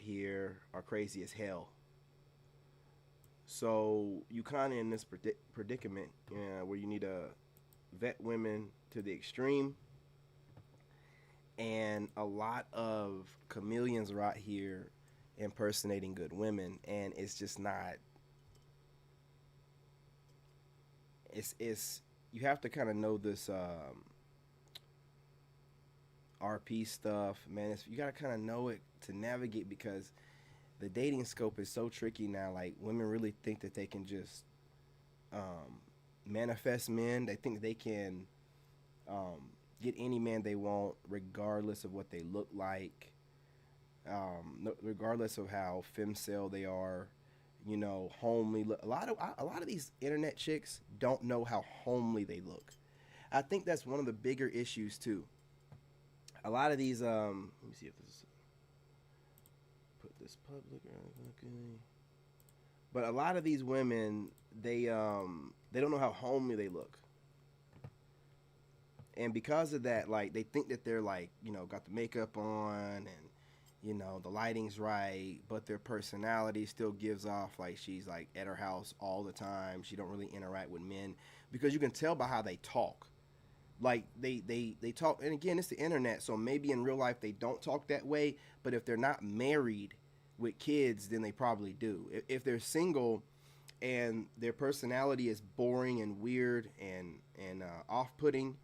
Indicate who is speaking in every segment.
Speaker 1: here are crazy as hell. So you kind of in this predicament, where you need to vet women to the extreme, and a lot of chameleons are out here impersonating good women, and it's just not. It's you have to kind of know this RP stuff, man. You gotta kind of know it to navigate, because the dating scope is so tricky now. Like, women really think that they can just manifest men. They think they can get any man they want, regardless of what they look like, regardless of how femcel they are. Homely. A lot of these internet chicks don't know how homely they look. I think that's one of the bigger issues too. A lot of these, let me see if this is, put this public. Okay. But a lot of these women, they don't know how homely they look, and because of that, like, they think that they're like, got the makeup on, and the lighting's right, but their personality still gives off like she's like at her house all the time. She don't really interact with men, because you can tell by how they talk. Like, they talk, and again, it's the internet, so maybe in real life they don't talk that way, but if they're not married with kids, then they probably do. If they're single and their personality is boring and weird and off-putting,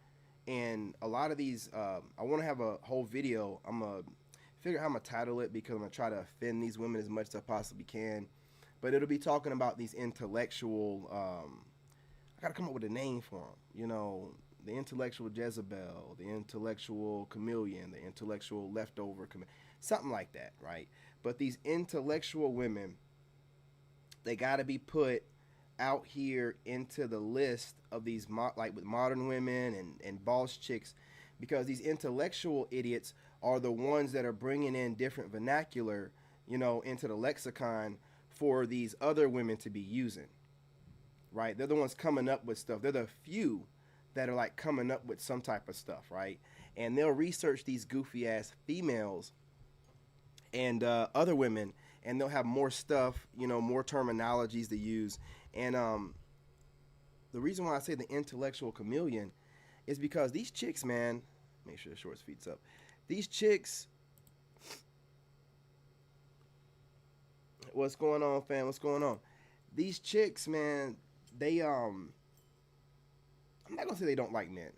Speaker 1: and a lot of these, I want to have a whole video. I'm gonna figure out how I'm gonna title it, because I'm gonna try to offend these women as much as I possibly can. But it'll be talking about these intellectual. I gotta come up with a name for them. The intellectual Jezebel, the intellectual chameleon, the intellectual leftover something like that, right? But these intellectual women, they gotta be put out here into the list of these like with modern women and boss chicks, because these intellectual idiots are the ones that are bringing in different vernacular, into the lexicon for these other women to be using, right? They're the ones coming up with stuff. They're the few that are like coming up with some type of stuff, right? And they'll research these goofy ass females and other women, and they'll have more stuff, more terminologies to use. And the reason why I say the intellectual chameleon is because these chicks, man, make sure the shorts feet's up. These chicks, what's going on, fam? What's going on? These chicks, man, I'm not gonna say they don't like men.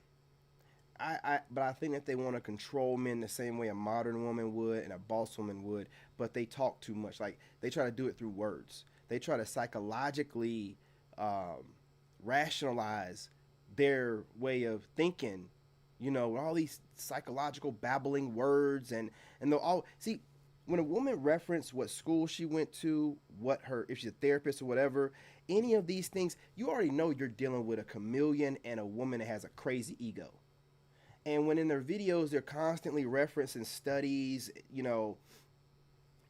Speaker 1: But I think that they want to control men the same way a modern woman would and a boss woman would. But they talk too much. Like, they try to do it through words. They try to psychologically rationalize their way of thinking. All these psychological babbling words, and they'll all see, when a woman reference what school she went to, if she's a therapist or whatever, any of these things, you already know you're dealing with a chameleon and a woman that has a crazy ego. And when in their videos they're constantly referencing studies,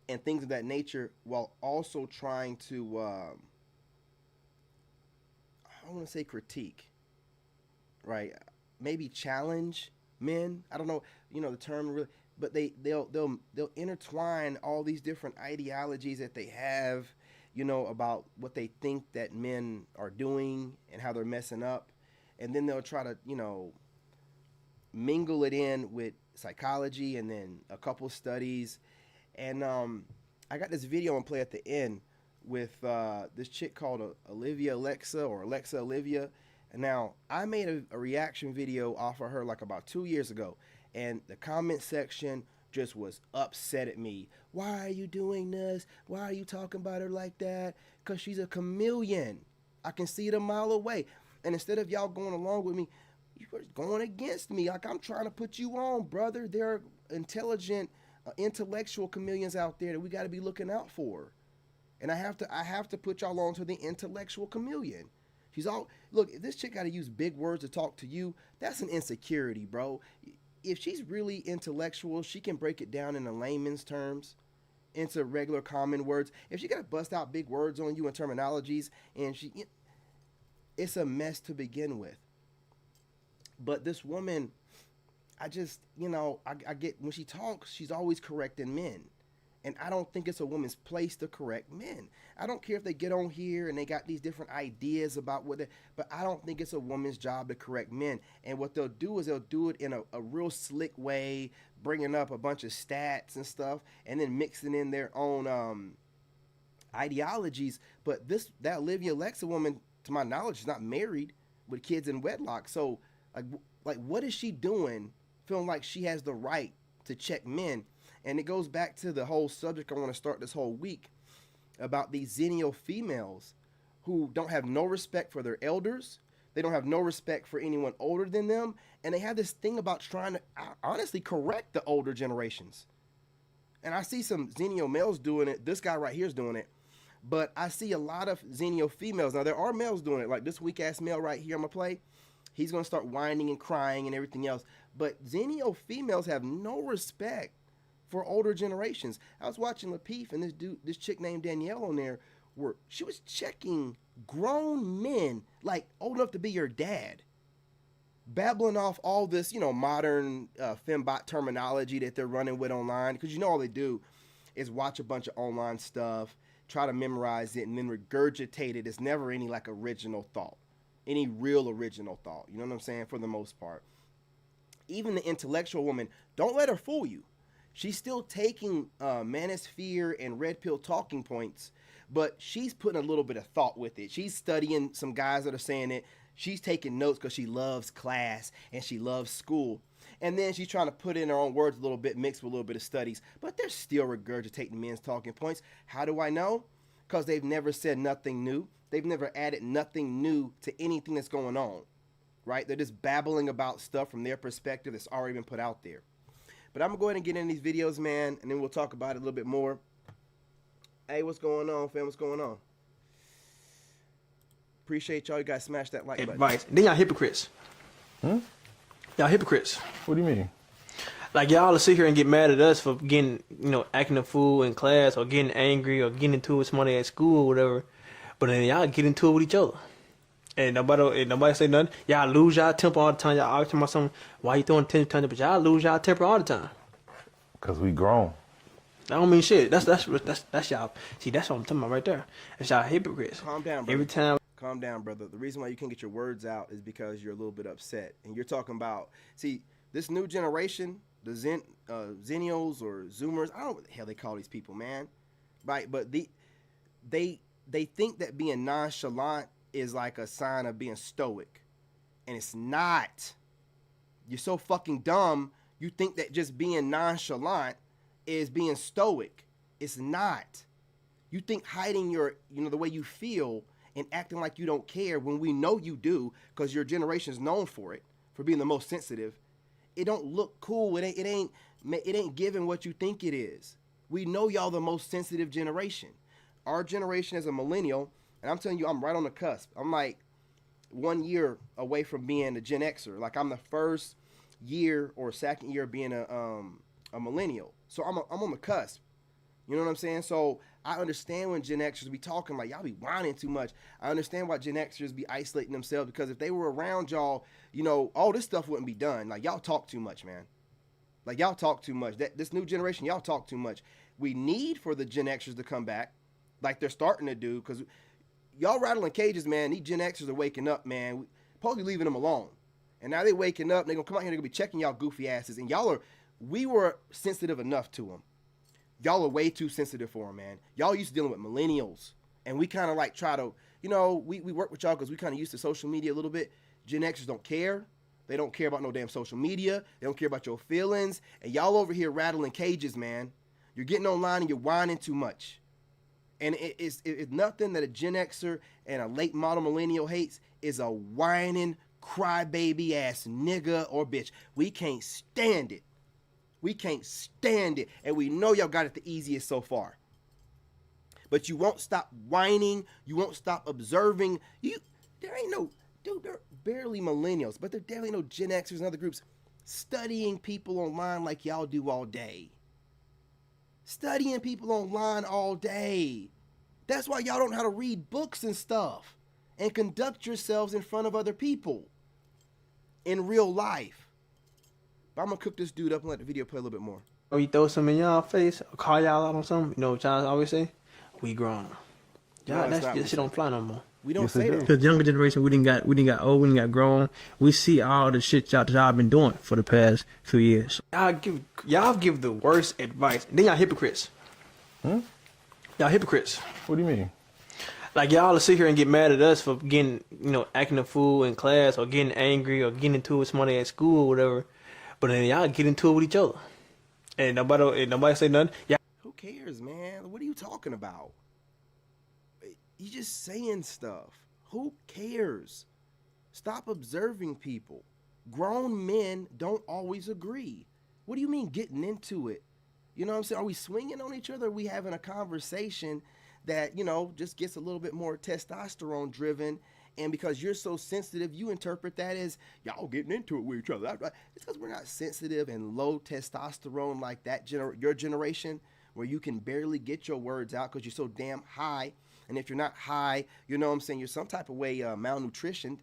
Speaker 1: and things of that nature, while also trying to, I don't want to say critique, right? Maybe challenge men. I don't know, the term really, but they'll intertwine all these different ideologies that they have, about what they think that men are doing and how they're messing up, and then they'll try to, mingle it in with psychology and then a couple studies. And I got this video and play at the end with this chick called Olivia Alexa, or Alexa Olivia. And now, I made a reaction video off of her like about 2 years ago, and the comment section just was upset at me. Why are you doing this? Why are you talking about her like that? Because she's a chameleon. I can see it a mile away. And instead of y'all going along with me, you're going against me. Like, I'm trying to put you on, brother. There are intelligent, intellectual chameleons out there that we got to be looking out for. And I have to put y'all on to the intellectual chameleon. Look, if this chick got to use big words to talk to you, that's an insecurity, bro. If she's really intellectual, she can break it down in a layman's terms, into regular common words. If she got to bust out big words on you and terminologies, and it's a mess to begin with. But this woman, I just, I get, when she talks, she's always correcting men. And I don't think it's a woman's place to correct men. I don't care if they get on here and they got these different ideas about what they, but I don't think it's a woman's job to correct men. And what they'll do is they'll do it in a real slick way, bringing up a bunch of stats and stuff, and then mixing in their own ideologies. But that Olivia Alexa woman, to my knowledge, is not married with kids in wedlock. So like what is she doing feeling like she has the right to check men? And it goes back to the whole subject I want to start this whole week about these Xennial females who don't have no respect for their elders. They don't have no respect for anyone older than them. And they have this thing about trying to honestly correct the older generations. And I see some Xennial males doing it. This guy right here is doing it. But I see a lot of Xennial females. Now, there are males doing it. Like this weak-ass male right here I'm going to play. He's going to start whining and crying and everything else. But Xennial females have no respect for older generations. I was watching Lapeef and this chick named Danielle on there, where she was checking grown men, like old enough to be your dad, babbling off all this, modern fembot terminology that they're running with online. Because all they do is watch a bunch of online stuff, try to memorize it, and then regurgitate it. It's never any like original thought, any real original thought. You know what I'm saying? For the most part. Even the intellectual woman, don't let her fool you. She's still taking manosphere and red pill talking points, but she's putting a little bit of thought with it. She's studying some guys that are saying it. She's taking notes because she loves class and she loves school. And then she's trying to put in her own words a little bit, mixed with a little bit of studies, but they're still regurgitating men's talking points. How do I know? Because they've never said nothing new. They've never added nothing new to anything that's going on, right? They're just babbling about stuff from their perspective that's already been put out there. But I'm going to go ahead and get in these videos, man, and then we'll talk about it a little bit more. Hey, what's going on, fam? What's going on? Appreciate y'all. You guys smash that like button.
Speaker 2: Advice. Then y'all hypocrites. Y'all hypocrites.
Speaker 3: What do you mean?
Speaker 2: Like y'all to sit here and get mad at us for getting, acting a fool in class or getting angry or getting into it with somebody at school or whatever. But then y'all get into it with each other. And nobody say nothing. Y'all lose y'all temper all the time. Y'all argue about something. Why you throwing temper? But y'all lose y'all temper all the time.
Speaker 3: Cause we grown.
Speaker 2: I don't mean shit. That's y'all. See, that's what I'm talking about right there. That's y'all hypocrites.
Speaker 1: Calm down, brother.
Speaker 2: Every time.
Speaker 1: Calm down, brother. The reason why you can't get your words out is because you're a little bit upset. And you're talking about, see, this new generation, the Xennials or Zoomers, I don't know what the hell they call these people, man. Right? But they think that being nonchalant is like a sign of being stoic. And it's not. You're so fucking dumb. You think that just being nonchalant is being stoic. It's not. You think hiding your, the way you feel and acting like you don't care when we know you do, because your generation is known for it, for being the most sensitive. It don't look cool. It ain't giving what you think it is. We know y'all the most sensitive generation. Our generation is a millennial, and I'm telling you, I'm right on the cusp. I'm like 1 year away from being a Gen Xer. Like I'm the first year or second year being a millennial. So I'm on the cusp. You know what I'm saying? So I understand when Gen Xers be talking like y'all be whining too much. I understand why Gen Xers be isolating themselves, because if they were around y'all, all this stuff wouldn't be done. Like y'all talk too much, man. Like y'all talk too much. This new generation, y'all talk too much. We need for the Gen Xers to come back, like they're starting to do, because y'all rattling cages, man. These Gen Xers are waking up, man. We supposed to be leaving them alone, and now they waking up. They're gonna come out here. They're gonna be checking y'all goofy asses, and we were sensitive enough to them. Y'all are way too sensitive for them, man. Y'all used to dealing with millennials, and we kind of like try to, we work with y'all because we kind of used to social media a little bit. Gen Xers don't care. They don't care about no damn social media. They don't care about your feelings. And y'all over here rattling cages, man. You're getting online and you're whining too much. And it's nothing that a Gen Xer and a late model millennial hates is a whining, crybaby ass nigga or bitch. We can't stand it. We can't stand it. And we know y'all got it the easiest so far. But you won't stop whining. You won't stop observing. There ain't no, dude, they're barely millennials, but there definitely no Gen Xers and other groups studying people online like y'all do all day. Studying people online all day. That's why y'all don't know how to read books and stuff and conduct yourselves in front of other people in real life. But I'm going to cook this dude up and let the video play a little bit more.
Speaker 2: Or you throw some in y'all face, or call y'all out on something, you know what y'all always say? We grown. Y'all,
Speaker 1: No, it's
Speaker 2: that
Speaker 1: not.
Speaker 2: shit don't fly no more.
Speaker 1: We don't
Speaker 3: Yes, it
Speaker 1: say
Speaker 3: do.
Speaker 1: that.
Speaker 4: Cause the younger generation, we didn't got old, we didn't got grown. We see all the shit y'all been doing for the past few years.
Speaker 2: Y'all give the worst advice. Then y'all hypocrites. Y'all hypocrites.
Speaker 3: What do you mean?
Speaker 2: Like y'all will sit here and get mad at us for getting, acting a fool in class or getting angry or getting into it with somebody at school or whatever. But then y'all get into it with each other. And nobody say nothing. Yeah.
Speaker 1: Who cares, man? What are you talking about? You just saying stuff. Who cares? Stop observing people. Grown men don't always agree. What do you mean getting into it? You know what I'm saying? Are we swinging on each other? Are we having a conversation that, just gets a little bit more testosterone driven? And because you're so sensitive, you interpret that as y'all getting into it with each other. It's because we're not sensitive and low testosterone like that, your generation, where you can barely get your words out because you're so damn high. And if you're not high, you know what I'm saying, you're some type of way malnutritioned.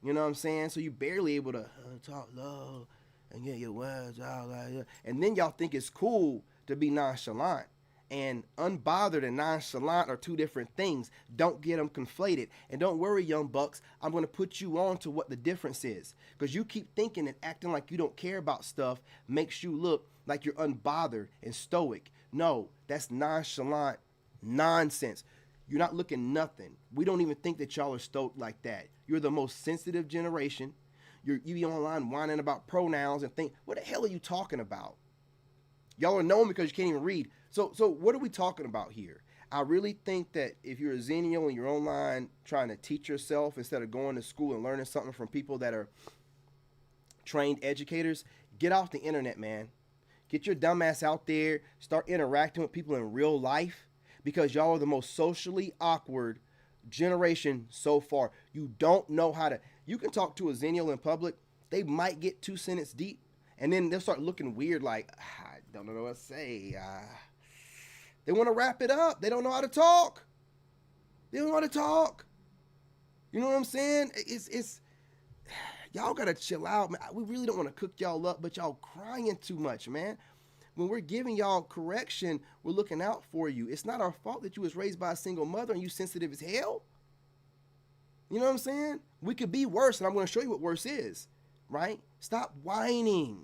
Speaker 1: You know what I'm saying? So you're barely able to talk low and get your words out like that. And then y'all think it's cool to be nonchalant. And unbothered and nonchalant are two different things. Don't get them conflated. And don't worry, young bucks, I'm going to put you on to what the difference is. Because you keep thinking and acting like you don't care about stuff makes you look like you're unbothered and stoic. No, that's nonchalant nonsense. You're not looking nothing. We don't even think that y'all are stoked like that. You're the most sensitive generation. You be online whining about pronouns and think, what the hell are you talking about? Y'all are known because you can't even read. So what are we talking about here? I really think that if you're a Xennial and you're online trying to teach yourself instead of going to school and learning something from people that are trained educators, get off the internet, man. Get your dumb ass out there. Start interacting with people in real life. Because y'all are the most socially awkward generation so far. You don't know how to. You can talk to a Xennial in public. They might get 2 sentences deep. And then they'll start looking weird like, I don't know what to say. They want to wrap it up. They don't know how to talk. They don't know how to talk. You know what I'm saying? It's y'all got to chill out, man. We really don't want to cook y'all up, but y'all crying too much, man. When we're giving y'all correction, we're looking out for you. It's not our fault that you was raised by a single mother and you sensitive as hell. You know what I'm saying? We could be worse, and I'm going to show you what worse is, right? Stop whining.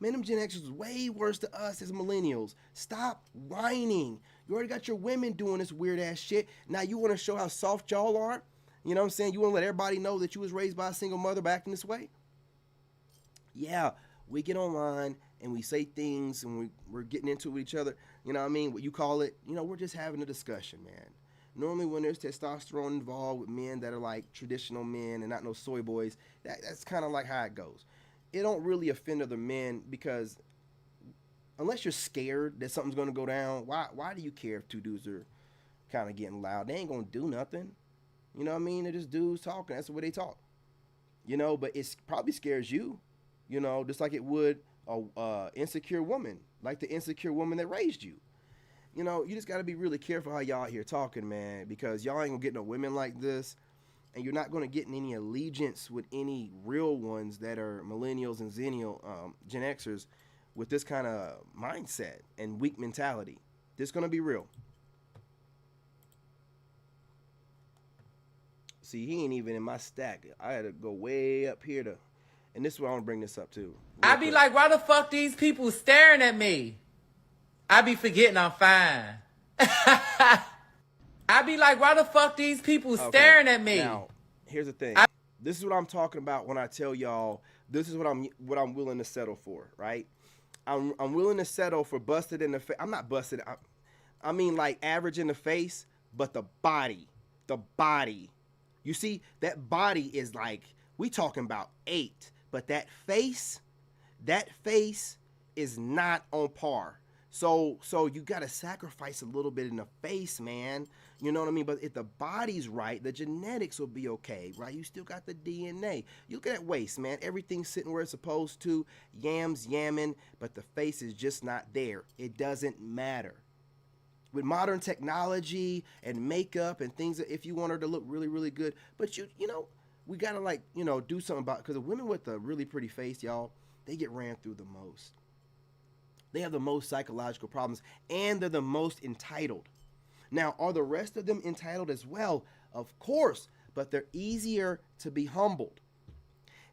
Speaker 1: Man, them Gen Xers was way worse to us as millennials. Stop whining. You already got your women doing this weird-ass shit. Now you want to show how soft y'all are? You know what I'm saying? You want to let everybody know that you was raised by a single mother by acting this way? Yeah, we get online and we say things and we're getting into it with each other. You know what I mean? What you call it? We're just having a discussion, man. Normally when there's testosterone involved with men that are like traditional men and not no soy boys, that's kind of like how it goes. It don't really offend other men because unless you're scared that something's going to go down, why do you care if two dudes are kind of getting loud? They ain't going to do nothing. You know what I mean? They're just dudes talking. That's the way they talk. But it probably scares you, just like it would a insecure woman, like the insecure woman that raised you. You just got to be really careful how y'all out here talking, man, because y'all ain't going to get no women like this. And you're not going to get in any allegiance with any real ones that are millennials and Xennial Gen Xers with this kind of mindset and weak mentality. This is going to be real. See, he ain't even in my stack. I had to go way up here to, and this is where I want to bring this up too.
Speaker 5: I be like, why the fuck these people staring at me? I be forgetting I'm fine. I be like, why the fuck these people staring at me?
Speaker 1: Now, here's the thing. This is what I'm talking about when I tell y'all this is what I'm willing to settle for, right? I'm willing to settle for busted in the face. I'm not busted. I mean like average in the face, but the body. You see, that body is like, we talking about 8, but that face is not on par. So you got to sacrifice a little bit in the face, man. You know what I mean? But if the body's right, the genetics will be okay, right? You still got the DNA. You look at that waist, man. Everything's sitting where it's supposed to. Yams yamming, but the face is just not there. It doesn't matter. With modern technology and makeup and things, if you want her to look really, really good, but we got to do something about it. Because the women with a really pretty face, y'all, they get ran through the most. They have the most psychological problems, and they're the most entitled. Now, are the rest of them entitled as well? Of course, but they're easier to be humbled.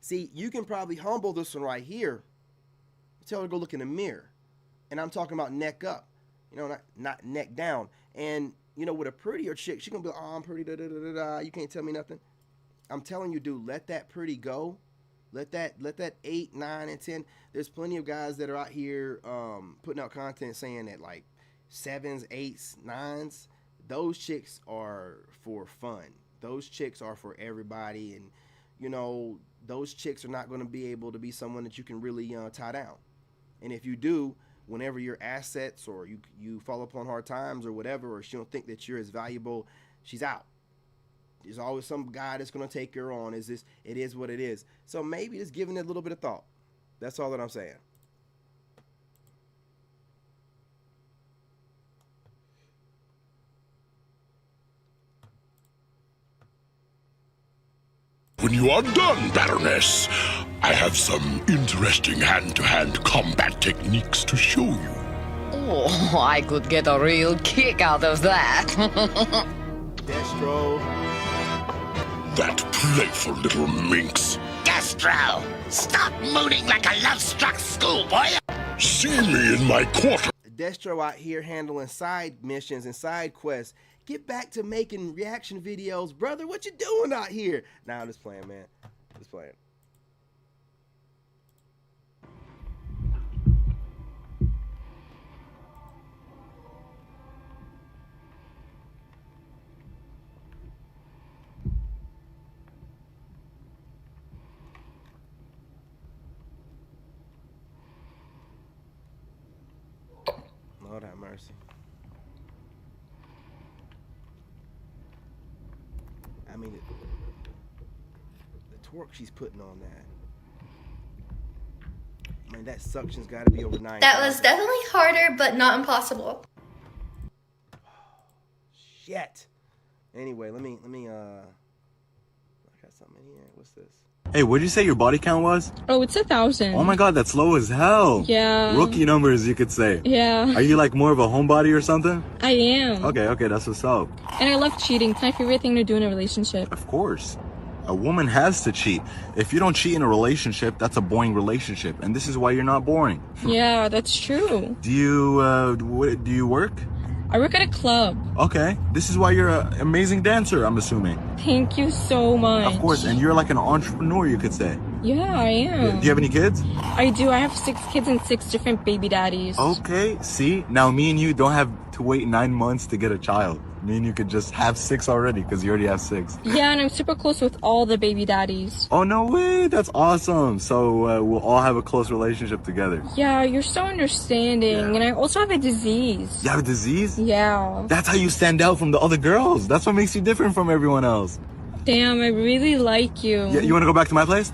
Speaker 1: See, you can probably humble this one right here. Tell her to go look in the mirror. And I'm talking about neck up, you know, not neck down. And, you know, with a prettier chick, she gonna be like, oh, I'm pretty, da da da da da. You can't tell me nothing. I'm telling you, dude, let that pretty go. Let that 8, 9, and 10. There's plenty of guys that are out here putting out content saying that like 7s, 8s, 9s. Those chicks are for fun. Those chicks are for everybody, and you know those chicks are not going to be able to be someone that you can really tie down. And if you do, whenever your assets or you fall upon hard times or whatever, or she don't think that you're as valuable, she's out. There's always some guy that's going to take her on. It is what it is. So maybe just giving it a little bit of thought. That's all that I'm saying.
Speaker 6: When you are done, Baroness, I have some interesting hand-to-hand combat techniques to show you.
Speaker 7: Oh, I could get a real kick out of that.
Speaker 1: Destro.
Speaker 6: That playful little minx.
Speaker 8: Destro, stop mooning like a love-struck schoolboy.
Speaker 6: See me in my quarter.
Speaker 1: Destro out here handling side missions and side quests. Get back to making reaction videos, brother. What you doing out here? Nah, I'm just playing, man. Just playing. Lord have mercy. I mean, the torque she's putting on that. I mean, that suction's got to be over 9.
Speaker 9: That was definitely harder, but not impossible.
Speaker 1: Shit. Anyway, let me. I got something in here. What's this?
Speaker 10: Hey, what did you say your body count was?
Speaker 11: Oh, it's 1,000.
Speaker 10: Oh my god, that's low as hell.
Speaker 11: Yeah.
Speaker 10: Rookie numbers, you could say.
Speaker 11: Yeah.
Speaker 10: Are you like more of a homebody or something?
Speaker 11: I am.
Speaker 10: Okay, that's what's up.
Speaker 11: And I love cheating. It's my favorite thing to do in a relationship.
Speaker 10: Of course. A woman has to cheat. If you don't cheat in a relationship, that's a boring relationship. And this is why you're not boring.
Speaker 11: Yeah, that's true.
Speaker 10: Do you work?
Speaker 11: I work at a club.
Speaker 10: Okay. This is why you're an amazing dancer, I'm assuming.
Speaker 11: Thank you so much.
Speaker 10: Of course, and you're like an entrepreneur, you could say.
Speaker 11: Yeah, I am.
Speaker 10: Do you have any kids?
Speaker 11: I do. I have 6 kids and 6 different baby daddies.
Speaker 10: Okay, see? Now me and you don't have to wait 9 months to get a child. Me and you could just have 6 already because you already have 6.
Speaker 11: Yeah, and I'm super close with all the baby daddies.
Speaker 10: Oh, no way. That's awesome. So we'll all have a close relationship together.
Speaker 11: Yeah, you're so understanding. Yeah. And I also have a disease.
Speaker 10: You have a disease?
Speaker 11: Yeah.
Speaker 10: That's how you stand out from the other girls. That's what makes you different from everyone else.
Speaker 11: Damn, I really like you.
Speaker 10: Yeah, you want to go back to my place?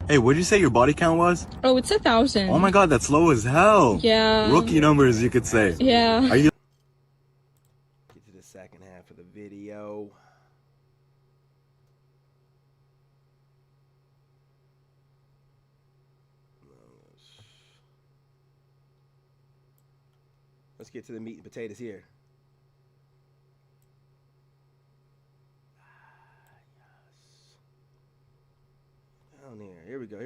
Speaker 10: Hey, what did you say your body count was?
Speaker 11: Oh, it's 1,000.
Speaker 10: Oh my god, that's low as hell.
Speaker 11: Yeah.
Speaker 10: Rookie numbers, you could say.
Speaker 11: Yeah.
Speaker 10: Are you...
Speaker 1: Get to the second half of the video. Let's get to the meat and potatoes here. Down there. Here we go.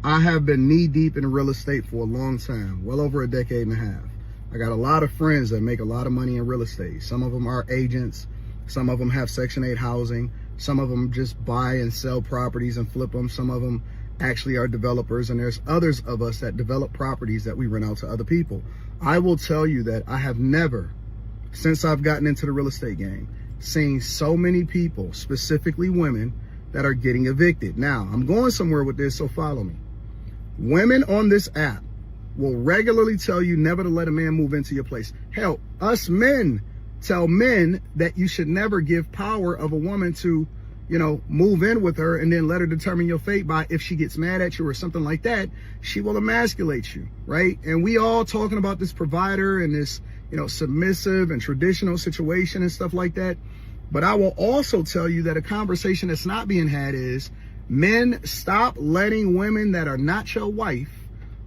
Speaker 12: I have been knee deep in real estate for a long time, well over a decade and a half. I got a lot of friends that make a lot of money in real estate. Some of them are agents. Some of them have Section 8 housing. Some of them just buy and sell properties and flip them. Some of them actually are developers. And there's others of us that develop properties that we rent out to other people. I will tell you that I have never, since I've gotten into the real estate game, seen so many people, specifically women, that are getting evicted. Now, I'm going somewhere with this, so follow me. Women on this app will regularly tell you never to let a man move into your place. Hell, us men tell men that you should never give power of a woman to, move in with her and then let her determine your fate by if she gets mad at you or something like that, she will emasculate you, right? And we all talking about this provider and this, submissive and traditional situation and stuff like that. But I will also tell you that a conversation that's not being had is men, stop letting women that are not your wife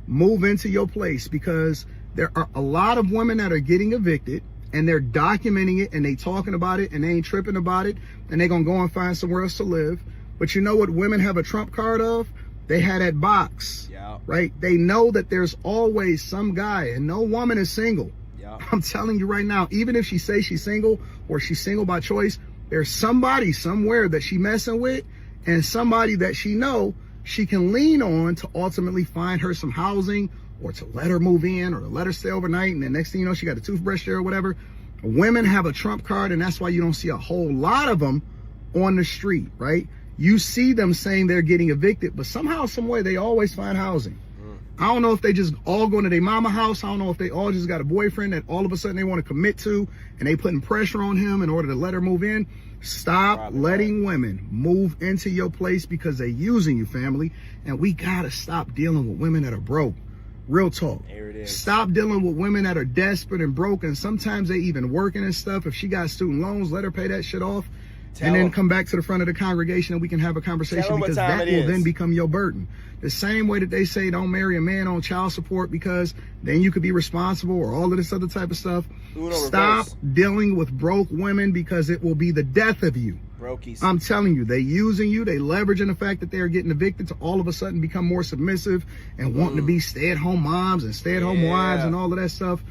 Speaker 12: move into your place, because there are a lot of women that are getting evicted and they're documenting it and they talking about it and they ain't tripping about it and they gonna go and find somewhere else to live. But you know what women have a trump card of? They had that box, right? They know that there's always some guy, and no woman is single. I'm telling you right now, even if she says she's single or she's single by choice, there's somebody somewhere that she messing with, and somebody that she know she can lean on to ultimately find her some housing, or to let her move in, or to let her stay overnight. And the next thing you know, she got a toothbrush there or whatever. Women have a trump card, and that's why you don't see a whole lot of them on the street, right? You see them saying they're getting evicted, but somehow, some way, they always find housing. I don't know if they just all going to their mama house. I don't know if they all just got a boyfriend that all of a sudden they want to commit to, and they putting pressure on him in order to let her move in. Stop letting women move into your place because they're using you, family. And we got to stop dealing with women that are broke. Real talk.
Speaker 1: There it is.
Speaker 12: Stop dealing with women that are desperate and broke, and sometimes they even working and stuff. If she got student loans, let her pay that shit off. And then come back to the front of the congregation and we can have a conversation, because that will then become your burden. The same way that they say don't marry a man on child support because then you could be responsible, or all of this other type of stuff. Stop dealing with broke women, because it will be the death of you.
Speaker 1: Brokies.
Speaker 12: I'm telling you, they using you, they leveraging the fact that they're getting evicted to all of a sudden become more submissive and wanting to be stay-at-home moms and stay-at-home wives and all of that stuff.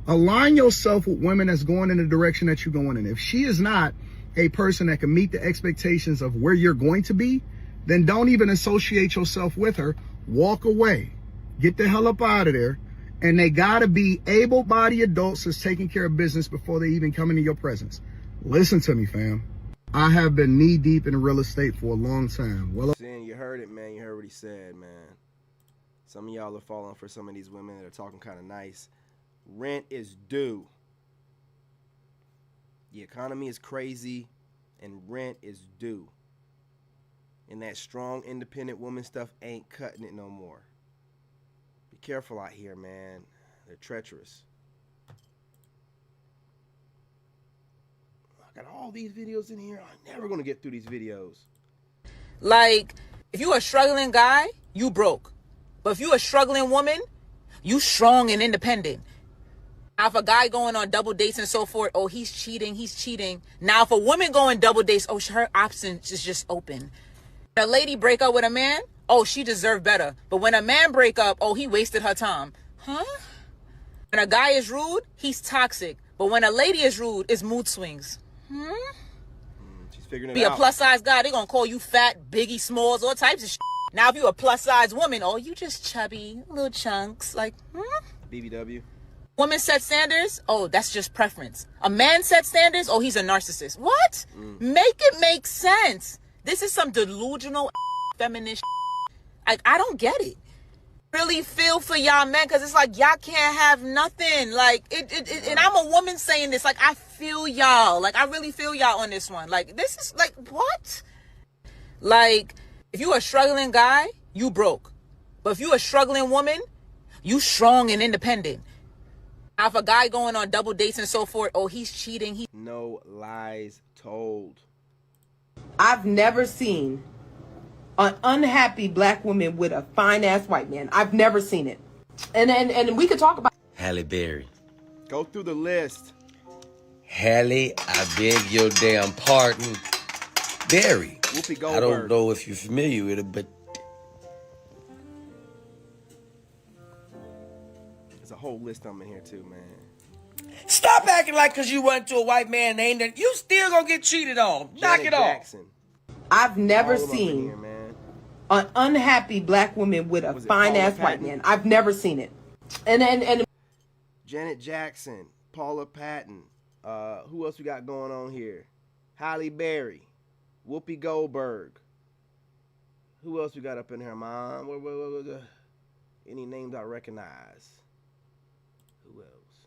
Speaker 12: Align yourself with women that's going in the direction that you're going in. If she is not a person that can meet the expectations of where you're going to be, then don't even associate yourself with her. Walk away. Get the hell up out of there. And they gotta be able-bodied adults that's taking care of business before they even come into your presence. Listen to me, fam. I have been knee-deep in real estate for a long time. Well,
Speaker 1: you heard it, man. You heard what he said, man. Some of y'all are falling for some of these women that are talking kind of nice. Rent is due. The economy is crazy, and rent is due. And that strong, independent woman stuff ain't cutting it no more. Be careful out here, man. They're treacherous. I got all these videos in here. I'm never going to get through these videos.
Speaker 5: Like, if you a struggling guy, you broke. But if you a struggling woman, you strong and independent. Now, if a guy going on double dates and so forth, oh, he's cheating. Now, if a woman going double dates, oh, her options is just open. When a lady break up with a man, oh, she deserved better. But when a man break up, oh, he wasted her time. Huh? When a guy is rude, he's toxic. But when a lady is rude, it's mood swings.
Speaker 1: She's figuring it
Speaker 5: Be
Speaker 1: out.
Speaker 5: a plus size guy, they gonna call you fat, Biggie Smalls, all types of shit. Now, if you a plus size woman, oh, you just chubby, little chunks. Like,
Speaker 1: BBW.
Speaker 5: Woman set standards, oh, that's just preference. A man set standards, oh, he's a narcissist. What? Make it make sense. This is some delusional feminist. Like, I don't get it. Really feel for y'all men, because it's like y'all can't have nothing. Like, and I'm a woman saying this. Like, I feel y'all. Like, I really feel y'all on this one. Like, this is like, what? Like, if you a struggling guy, you broke. But if you a struggling woman, you strong and independent. Now, if a guy going on double dates and so forth, oh, he's cheating.
Speaker 1: No lies told.
Speaker 13: I've never seen an unhappy black woman with a fine-ass white man. I've never seen it. And we could talk about
Speaker 14: Halle Berry.
Speaker 1: Go through the list.
Speaker 14: Halle, I beg your damn pardon. Berry.
Speaker 1: Whoopi
Speaker 14: I
Speaker 1: Goldberg.
Speaker 14: don't know if you're familiar with it, but
Speaker 1: There's a whole list of them in here too, man.
Speaker 14: stop acting like because you run to a white man, ain't that you still gonna get cheated on. Knock
Speaker 1: Janet
Speaker 14: it off.
Speaker 1: Jackson.
Speaker 13: I've never
Speaker 1: All of them in
Speaker 13: seen
Speaker 1: here, man.
Speaker 13: an unhappy black woman with a
Speaker 1: Was it
Speaker 13: fine-ass
Speaker 1: Paula
Speaker 13: white
Speaker 1: Patton?
Speaker 13: man. I've never seen it. And
Speaker 1: Janet Jackson, Paula Patton. Who else we got going on here? Halle Berry, Whoopi Goldberg. Who else we got up in here, Mom? Any names I recognize? Who else?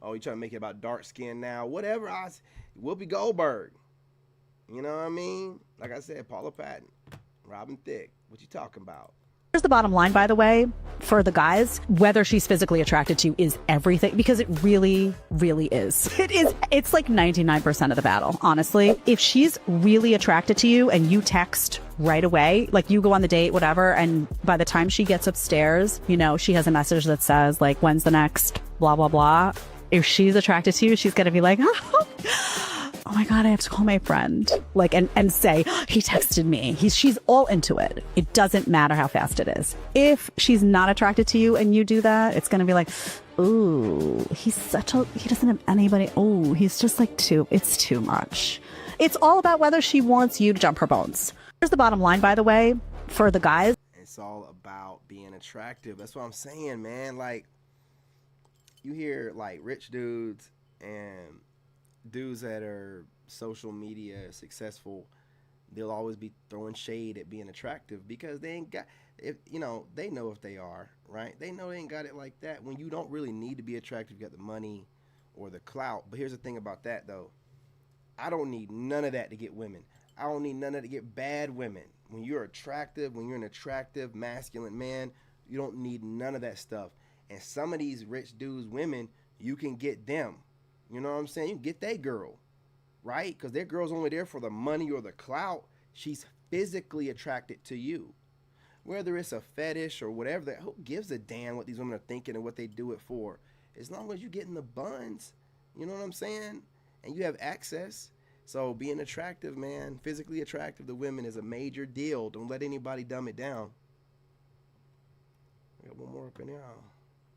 Speaker 1: Oh, you trying to make it about dark skin now? Whatever. Whoopi Goldberg. You know what I mean? Like I said, Paula Patton, Robin Thicke. What you talking about?
Speaker 15: Here's the bottom line, by the way, for the guys, whether she's physically attracted to you is everything, because it really, really is. It's like 99% of the battle, honestly. If she's really attracted to you and you text right away. Like, you go on the date, whatever, and by the time she gets upstairs, you know, she has a message that says, like, when's the next blah, blah, blah. If she's attracted to you, she's going to be like, oh my God, I have to call my friend. Like, and say, he texted me. She's all into it. It doesn't matter how fast it is. If she's not attracted to you and you do that, it's going to be like, ooh, he doesn't have anybody. Oh, he's just like it's too much. It's all about whether she wants you to jump her bones. Here's the bottom line, by the way, for the guys.
Speaker 1: It's all about being attractive. That's what I'm saying, man. Like, you hear like rich dudes and dudes that are social media successful, they'll always be throwing shade at being attractive because they ain't got, if you know, they know if they are, right? They know they ain't got it like that. When you don't really need to be attractive, you got the money or the clout. But here's the thing about that though. I don't need none of that to get women. I don't need none of that to get bad women. When you're attractive, when you're an attractive, masculine man, you don't need none of that stuff. And some of these rich dudes, women, you can get them. You know what I'm saying? You can get that girl, right? Because that girl's only there for the money or the clout. She's physically attracted to you. Whether it's a fetish or whatever, who gives a damn what these women are thinking and what they do it for? As long as you're getting the buns, you know what I'm saying? And you have access. So being attractive, man, physically attractive to women is a major deal. Don't let anybody dumb it down. I got one more up in there.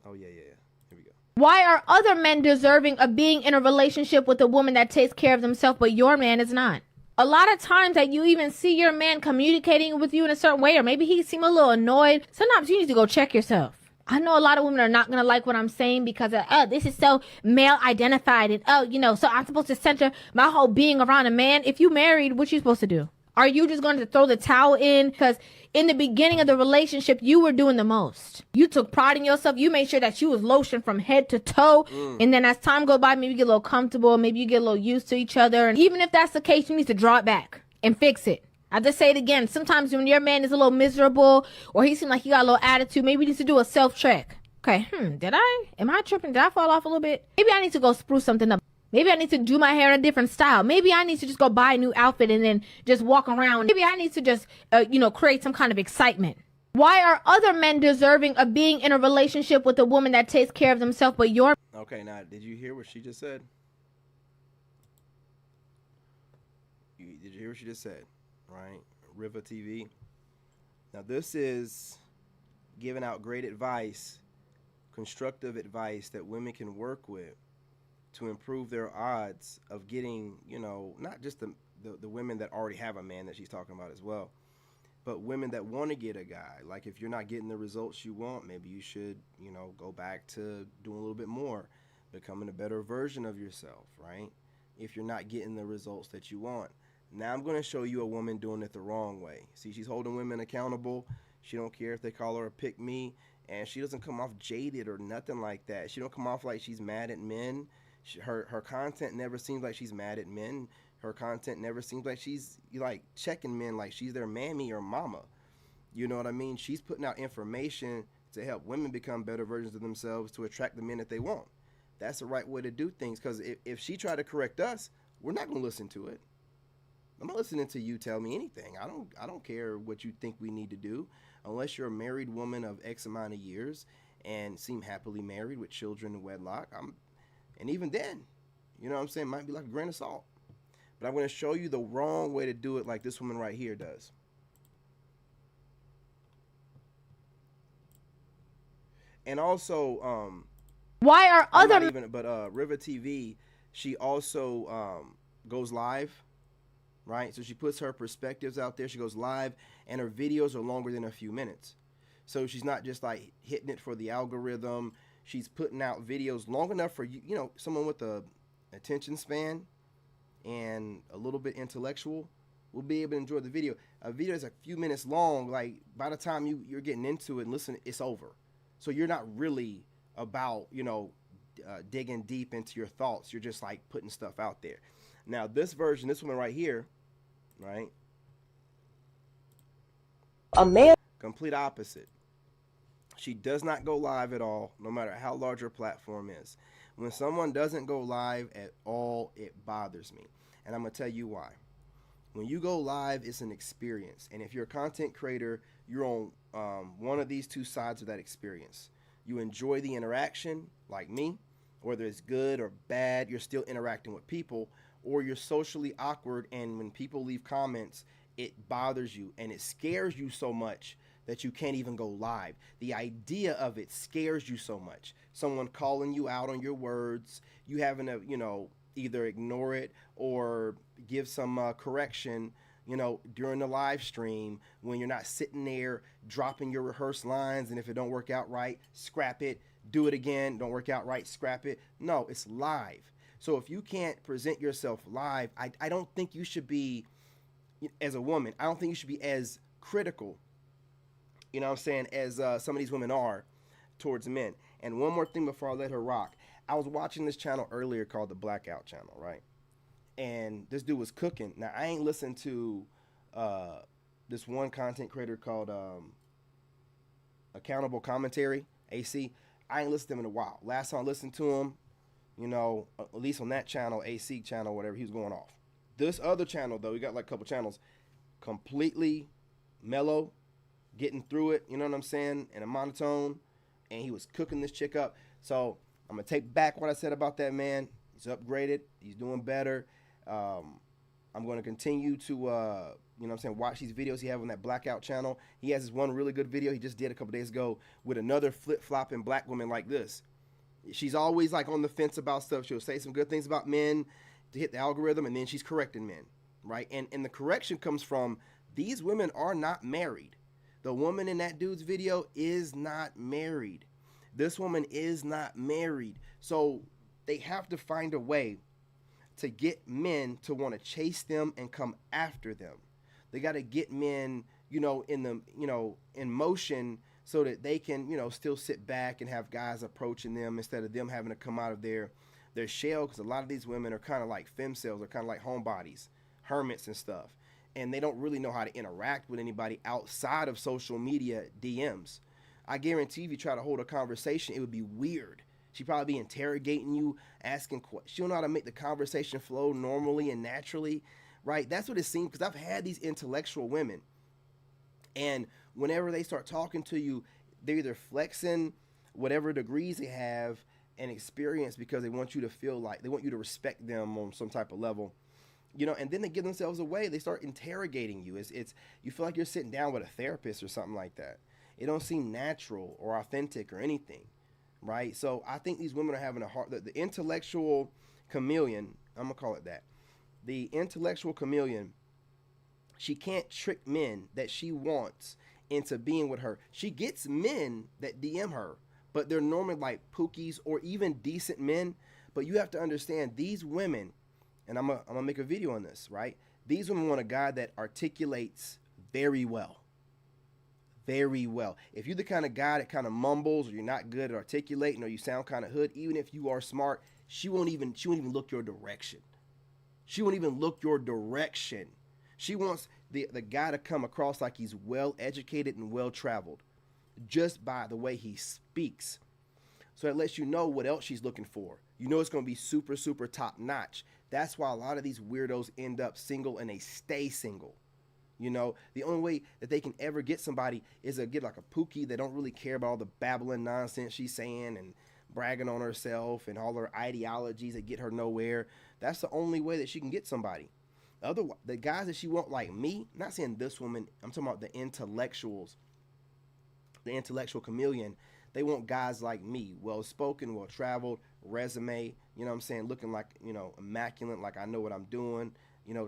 Speaker 1: Oh, yeah. Here we go.
Speaker 16: Why are other men deserving of being in a relationship with a woman that takes care of themselves, but your man is not? A lot of times that you even see your man communicating with you in a certain way, or maybe he seems a little annoyed. Sometimes you need to go check yourself. I know a lot of women are not going to like what I'm saying because this is so male identified and, so I'm supposed to center my whole being around a man. If you married, what you supposed to do? Are you just going to throw the towel in? Because in the beginning of the relationship, you were doing the most. You took pride in yourself. You made sure that you was lotion from head to toe. And then as time goes by, maybe you get a little comfortable. Maybe you get a little used to each other. And even if that's the case, you need to draw it back and fix it. I just say it again. Sometimes when your man is a little miserable or he seems like he got a little attitude, maybe he needs to do a self-check. Okay, am I tripping? Did I fall off a little bit? Maybe I need to go spruce something up. Maybe I need to do my hair in a different style. Maybe I need to just go buy a new outfit and then just walk around. Maybe I need to just, create some kind of excitement. Why are other men deserving of being in a relationship with a woman that takes care of themselves, but your...
Speaker 1: Okay, now, did you hear what she just said? Did you hear what she just said? Right? Riva TV. Now, this is giving out great advice, constructive advice that women can work with to improve their odds of getting, not just the women that already have a man that she's talking about as well, but women that want to get a guy. Like, if you're not getting the results you want, maybe you should, go back to doing a little bit more, becoming a better version of yourself, right? If you're not getting the results that you want. Now I'm going to show you a woman doing it the wrong way. See, she's holding women accountable. She don't care if they call her a pick-me, and she doesn't come off jaded or nothing like that. She don't come off like she's mad at men. Her content never seems like she's mad at men. Her content never seems like she's checking men like she's their mammy or mama. You know what I mean? She's putting out information to help women become better versions of themselves to attract the men that they want. That's the right way to do things, because if she tried to correct us, we're not going to listen to it. I'm not listening to you tell me anything. I don't care what you think we need to do, unless you're a married woman of X amount of years and seem happily married with children in wedlock. And even then, you know what I'm saying, might be like a grain of salt. But I'm going to show you the wrong way to do it, like this woman right here does. And also,
Speaker 16: why are other...
Speaker 1: Riva TV, she also goes live, right? So she puts her perspectives out there. She goes live, and her videos are longer than a few minutes. So she's not just like hitting it for the algorithm. She's putting out videos long enough for someone with a attention span and a little bit intellectual will be able to enjoy the video. A video is a few minutes long. Like, by the time you're getting into it and listening, it's over. So you're not really about, digging deep into your thoughts. You're just like putting stuff out there. Now, this version, this woman right here, right?
Speaker 13: A man.
Speaker 1: Complete opposite. She does not go live at all, no matter how large her platform is. When someone doesn't go live at all, it bothers me. And I'm going to tell you why. When you go live, it's an experience. And if you're a content creator, you're on one of these two sides of that experience. You enjoy the interaction, like me, whether it's good or bad, you're still interacting with people, or you're socially awkward, and when people leave comments, it bothers you and it scares you so much that you can't even go live. The idea of it scares you so much. Someone calling you out on your words, you having to, either ignore it or give some correction, during the live stream, when you're not sitting there dropping your rehearsed lines, and if it don't work out right, scrap it, do it again, don't work out right, scrap it. No, it's live. So if you can't present yourself live, I don't think you should be, as a woman, I don't think you should be as critical, as some of these women are towards men. And one more thing before I let her rock. I was watching this channel earlier called the Blackout Channel, right? And this dude was cooking. Now, I ain't listened to this one content creator called Accountable Commentary, AC. I ain't listened to him in a while. Last time I listened to him, at least on that channel, AC channel, whatever, he was going off. This other channel, though, we got like a couple channels, completely mellow, getting through it, you know what I'm saying, in a monotone, and he was cooking this chick up. So I'm going to take back what I said about that man. He's upgraded. He's doing better. I'm going to continue to, watch these videos he have on that Blackout channel. He has this one really good video he just did a couple days ago with another flip-flopping black woman like this. She's always like on the fence about stuff. She'll say some good things about men to hit the algorithm, and then she's correcting men, right? And the correction comes from, these women are not married. The woman in that dude's video is not married. This woman is not married. So they have to find a way to get men to want to chase them and come after them. They got to get men, in motion, so that they can, still sit back and have guys approaching them instead of them having to come out of their shell. Because a lot of these women are kind of like femcells, or kind of like homebodies, hermits and stuff. And they don't really know how to interact with anybody outside of social media DMs. I guarantee if you try to hold a conversation, it would be weird. She'd probably be interrogating you, asking questions. She don't know how to make the conversation flow normally and naturally, right? That's what it seems, because I've had these intellectual women, and whenever they start talking to you, they're either flexing whatever degrees they have and experience, because they want you to feel like, they want you to respect them on some type of level. And then they give themselves away. They start interrogating you. It's you feel like you're sitting down with a therapist or something like that. It don't seem natural or authentic or anything, right? So I think these women are having a hard, the intellectual chameleon, I'm gonna call it that. The intellectual chameleon, she can't trick men that she wants into being with her. She gets men that DM her, but they're normally like pookies or even decent men. But you have to understand, these women, and I'm gonna make a video on this, right? These women want a guy that articulates very well. Very well. If you're the kind of guy that kind of mumbles, or you're not good at articulating, or you sound kind of hood, even if you are smart, she won't even look your direction. She won't even look your direction. She wants the guy to come across like he's well educated and well traveled, just by the way he speaks. So it lets you know what else she's looking for. It's going to be super, super top notch. That's why a lot of these weirdos end up single, and they stay single. The only way that they can ever get somebody is to get like a pookie that don't really care about all the babbling nonsense she's saying and bragging on herself and all her ideologies that get her nowhere. That's the only way that she can get somebody. Otherwise, the guys that she want, like me, I'm not saying this woman, I'm talking about the intellectuals, the intellectual chameleon. They want guys like me, well-spoken, well-traveled, resume, looking like, immaculate, like I know what I'm doing,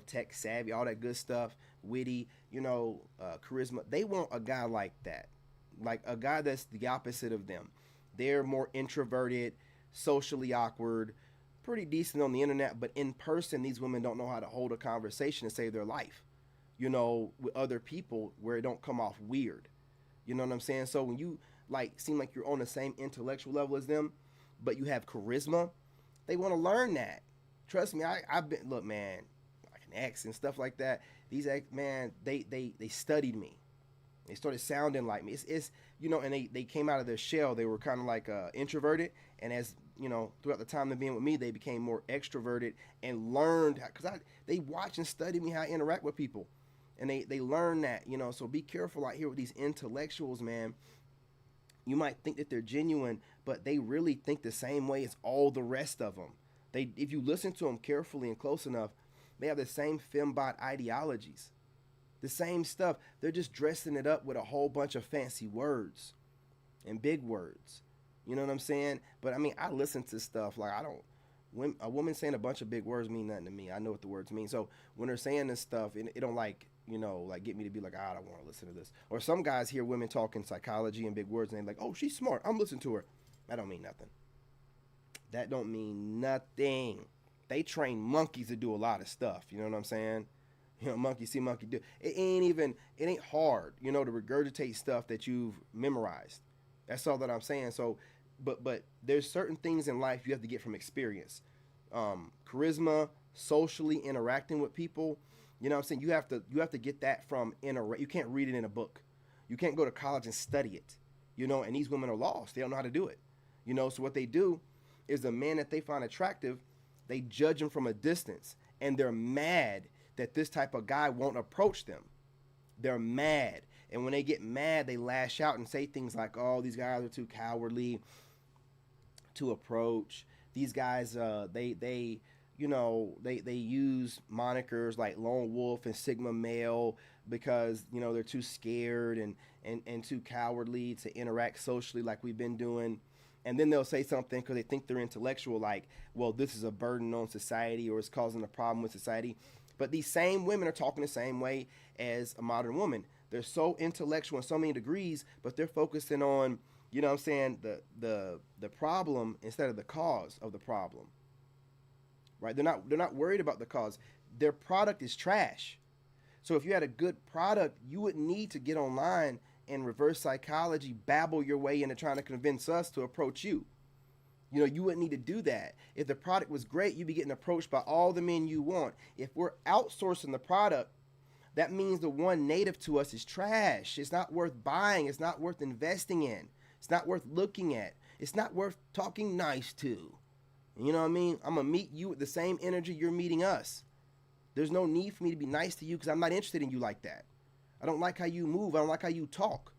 Speaker 1: tech savvy, all that good stuff, witty, charisma. They want a guy like that, like a guy that's the opposite of them. They're more introverted, socially awkward, pretty decent on the internet, but in person, these women don't know how to hold a conversation and save their life, with other people, where it don't come off weird. You know what I'm saying? So when you seem like you're on the same intellectual level as them, but you have charisma, they want to learn that. Trust me, I've been, look, man, like an ex and stuff like that. These ex, man, they studied me. They started sounding like me. It's you know, and they came out of their shell. They were kind of like introverted, and as you know, throughout the time of being with me, they became more extroverted and learned because they watch and study me how I interact with people, and they learn that, you know. So be careful out here with these intellectuals, man. You might think that they're genuine, but they really think the same way as all the rest of them. If you listen to them carefully and close enough, they have the same fembot ideologies. The same stuff. They're just dressing it up with a whole bunch of fancy words and big words. You know what I'm saying? But I mean, I listen to stuff like when a woman saying a bunch of big words mean nothing to me. I know what the words mean. So when they're saying this stuff, it don't like, you know, like get me to be like, I don't want to listen to this. Or some guys hear women talking psychology and big words and they're like, oh, she's smart, I'm listening to her. That don't mean nothing. That don't mean nothing. They train monkeys to do a lot of stuff. You know what I'm saying? You know, monkey see, monkey do. It ain't hard, you know, to regurgitate stuff that you've memorized. That's all that I'm saying. So, but there's certain things in life you have to get from experience. Charisma, socially interacting with people. You know what I'm saying? You have to get that from you can't read it in a book. You can't go to college and study it. You know, and these women are lost. They don't know how to do it. You know, so what they do is the man that they find attractive, they judge him from a distance, and they're mad that this type of guy won't approach them. They're mad. And when they get mad, they lash out and say things like, oh, these guys are too cowardly to approach. These guys, they use monikers like lone wolf and sigma male because, you know, they're too scared and too cowardly to interact socially like we've been doing. And then they'll say something because they think they're intellectual, like, well, this is a burden on society or it's causing a problem with society. But these same women are talking the same way as a modern woman. They're so intellectual in so many degrees, but they're focusing on, you know what I'm saying, the problem instead of the cause of the problem. Right? They're not worried about the cause. Their product is trash. So if you had a good product, you wouldn't need to get online and reverse psychology, babble your way into trying to convince us to approach you. You know, you wouldn't need to do that. If the product was great, you'd be getting approached by all the men you want. If we're outsourcing the product, that means the one native to us is trash. It's not worth buying. It's not worth investing in. It's not worth looking at. It's not worth talking nice to. You know what I mean? I'm going to meet you with the same energy you're meeting us. There's no need for me to be nice to you because I'm not interested in you like that. I don't like how you move. I don't like how you talk.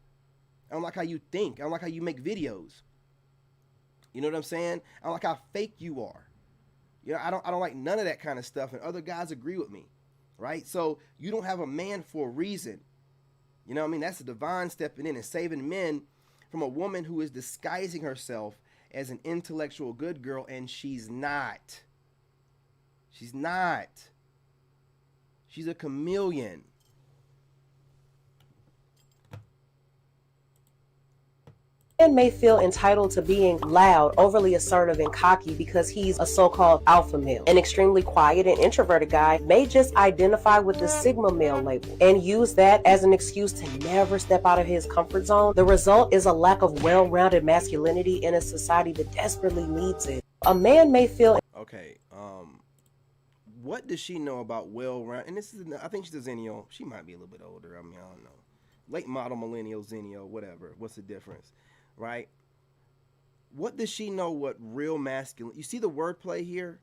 Speaker 1: I don't like how you think. I don't like how you make videos. You know what I'm saying? I don't like how fake you are. You know, I don't like none of that kind of stuff, and other guys agree with me, right? So you don't have a man for a reason. You know what I mean? That's the divine stepping in and saving men from a woman who is disguising herself as an intellectual good girl, and she's not. She's not. She's a chameleon.
Speaker 17: Man may feel entitled to being loud, overly assertive, and cocky because he's a so-called alpha male. An extremely quiet and introverted guy may just identify with the sigma male label and use that as an excuse to never step out of his comfort zone. The result is a lack of well-rounded masculinity in a society that desperately needs it. A man may feel...
Speaker 1: Okay, what does she know about well-rounded? And this is, I think she's a Zennial. She might be a little bit older. I mean, I don't know. Late model, millennial, Zennial, whatever. What's the difference? Right? What does she know what real masculine... You see the wordplay here?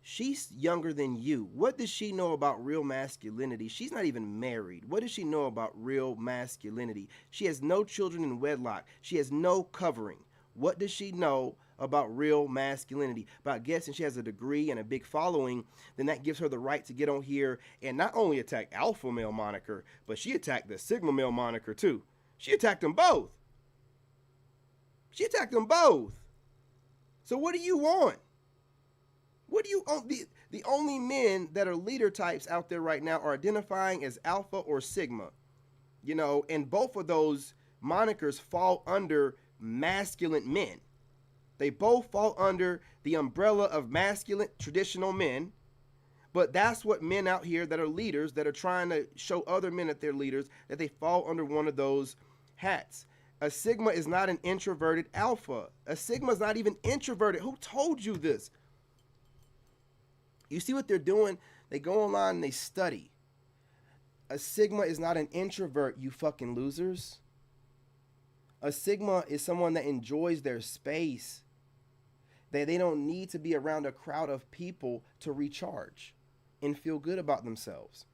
Speaker 1: She's younger than you. What does she know about real masculinity? She's not even married. What does she know about real masculinity? She has no children in wedlock. She has no covering. What does she know about real masculinity? About guessing she has a degree and a big following, then that gives her the right to get on here and not only attack alpha male moniker, but she attacked the sigma male moniker too. She attacked them both. She attacked them both. So what do you want? What do you want? The only men that are leader types out there right now are identifying as alpha or sigma. You know, and both of those monikers fall under masculine men. They both fall under the umbrella of masculine traditional men. But that's what men out here that are leaders, that are trying to show other men that they're leaders, that they fall under one of those hats. A sigma is not an introverted alpha. A sigma is not even introverted. Who told you this? You see what they're doing? They go online and they study. A Sigma is not an introvert, you fucking losers. A Sigma is someone that enjoys their space. They don't need to be around a crowd of people to recharge and feel good about themselves.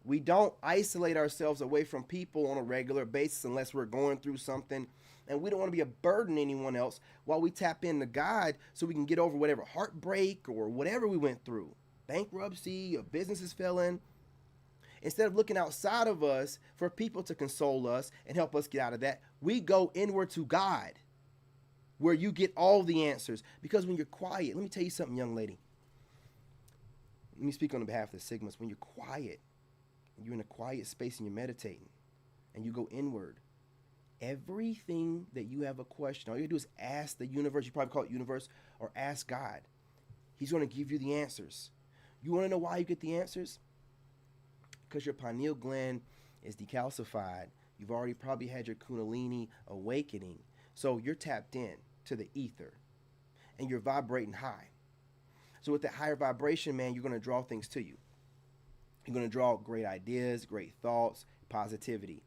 Speaker 1: We don't isolate ourselves away from people on a regular basis unless we're going through something, and we don't want to be a burden to anyone else while we tap into God so we can get over whatever heartbreak or whatever we went through. Bankruptcy, a business is failing. Instead of looking outside of us for people to console us and help us get out of that, we go inward to God, where you get all the answers. Because when you're quiet, let me tell you something, young lady. Let me speak on behalf of the Sigmas. When you're quiet, you're in a quiet space and you're meditating, and you go inward, everything that you have a question, all you do is ask the universe. You probably call it universe, or ask God. He's going to give you the answers. You want to know why you get the answers? Because your pineal gland is decalcified. You've already probably had your kundalini awakening. So you're tapped in to the ether, and you're vibrating high. So with that higher vibration, man, you're going to draw things to you. You're going to draw great ideas, great thoughts, positivity.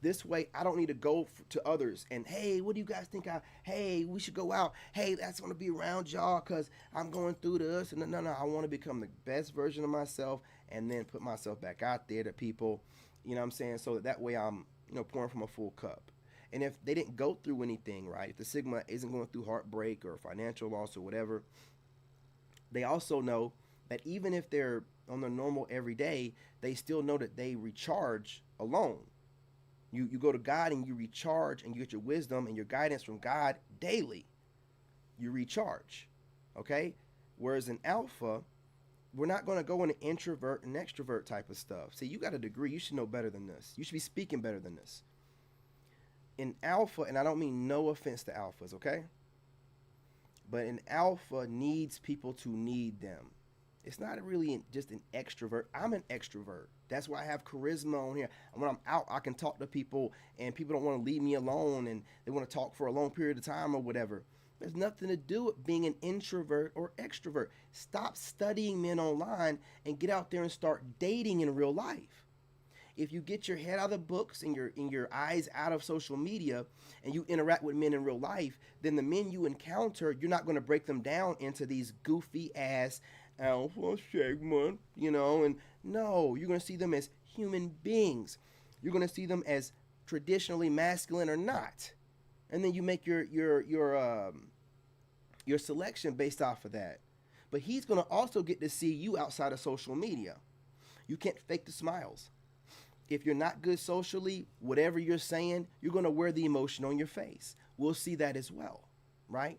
Speaker 1: This way, I don't need to go to others and, hey, what do you guys think? Hey, we should go out. Hey, that's going to be around y'all because I'm going through this. And no, I want to become the best version of myself and then put myself back out there to people, you know what I'm saying? So that way I'm, pouring from a full cup. And if they didn't go through anything, right, if the Sigma isn't going through heartbreak or financial loss or whatever, they also know that even if they're on their normal every day, they still know that they recharge alone. You go to God and you recharge and you get your wisdom and your guidance from God daily. You recharge, okay? Whereas in Alpha, we're not going to go into introvert and extrovert type of stuff. See, you got a degree. You should know better than this. You should be speaking better than this. In Alpha, and I don't mean no offense to Alphas, okay? But an Alpha needs people to need them. It's not really just an extrovert. I'm an extrovert. That's why I have charisma on here. And when I'm out, I can talk to people, and people don't want to leave me alone, and they want to talk for a long period of time or whatever. There's nothing to do with being an introvert or extrovert. Stop studying men online and get out there and start dating in real life. If you get your head out of the books and your eyes out of social media and you interact with men in real life, then the men you encounter, you're not going to break them down into these goofy ass Alpha, Sigma, and no, you're going to see them as human beings. You're going to see them as traditionally masculine or not. And then you make your selection based off of that. But he's going to also get to see you outside of social media. You can't fake the smiles. If you're not good socially, whatever you're saying, you're going to wear the emotion on your face. We'll see that as well, right?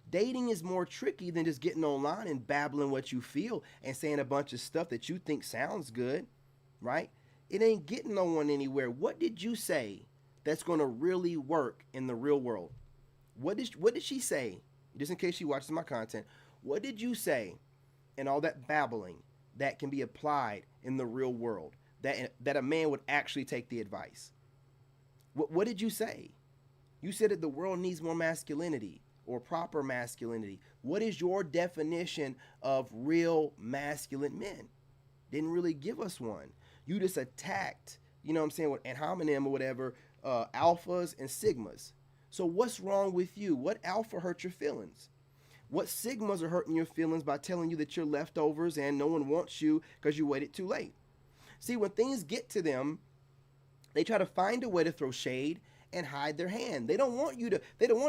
Speaker 1: Dating is more tricky than just getting online and babbling what you feel and saying a bunch of stuff that you think sounds good, right? It ain't getting no one anywhere. What did you say that's going to really work in the real world? What did she say? Just in case she watches my content, what did you say in all that babbling that can be applied in the real world? That a man would actually take the advice. What did you say? You said that the world needs more masculinity or proper masculinity. What is your definition of real masculine men? Didn't really give us one. You just attacked, with ad hominem or whatever, alphas and sigmas. So what's wrong with you? What alpha hurt your feelings? What sigmas are hurting your feelings by telling you that you're leftovers and no one wants you because you waited too late? See, when things get to them, they try to find a way to throw shade and hide their hand. They don't want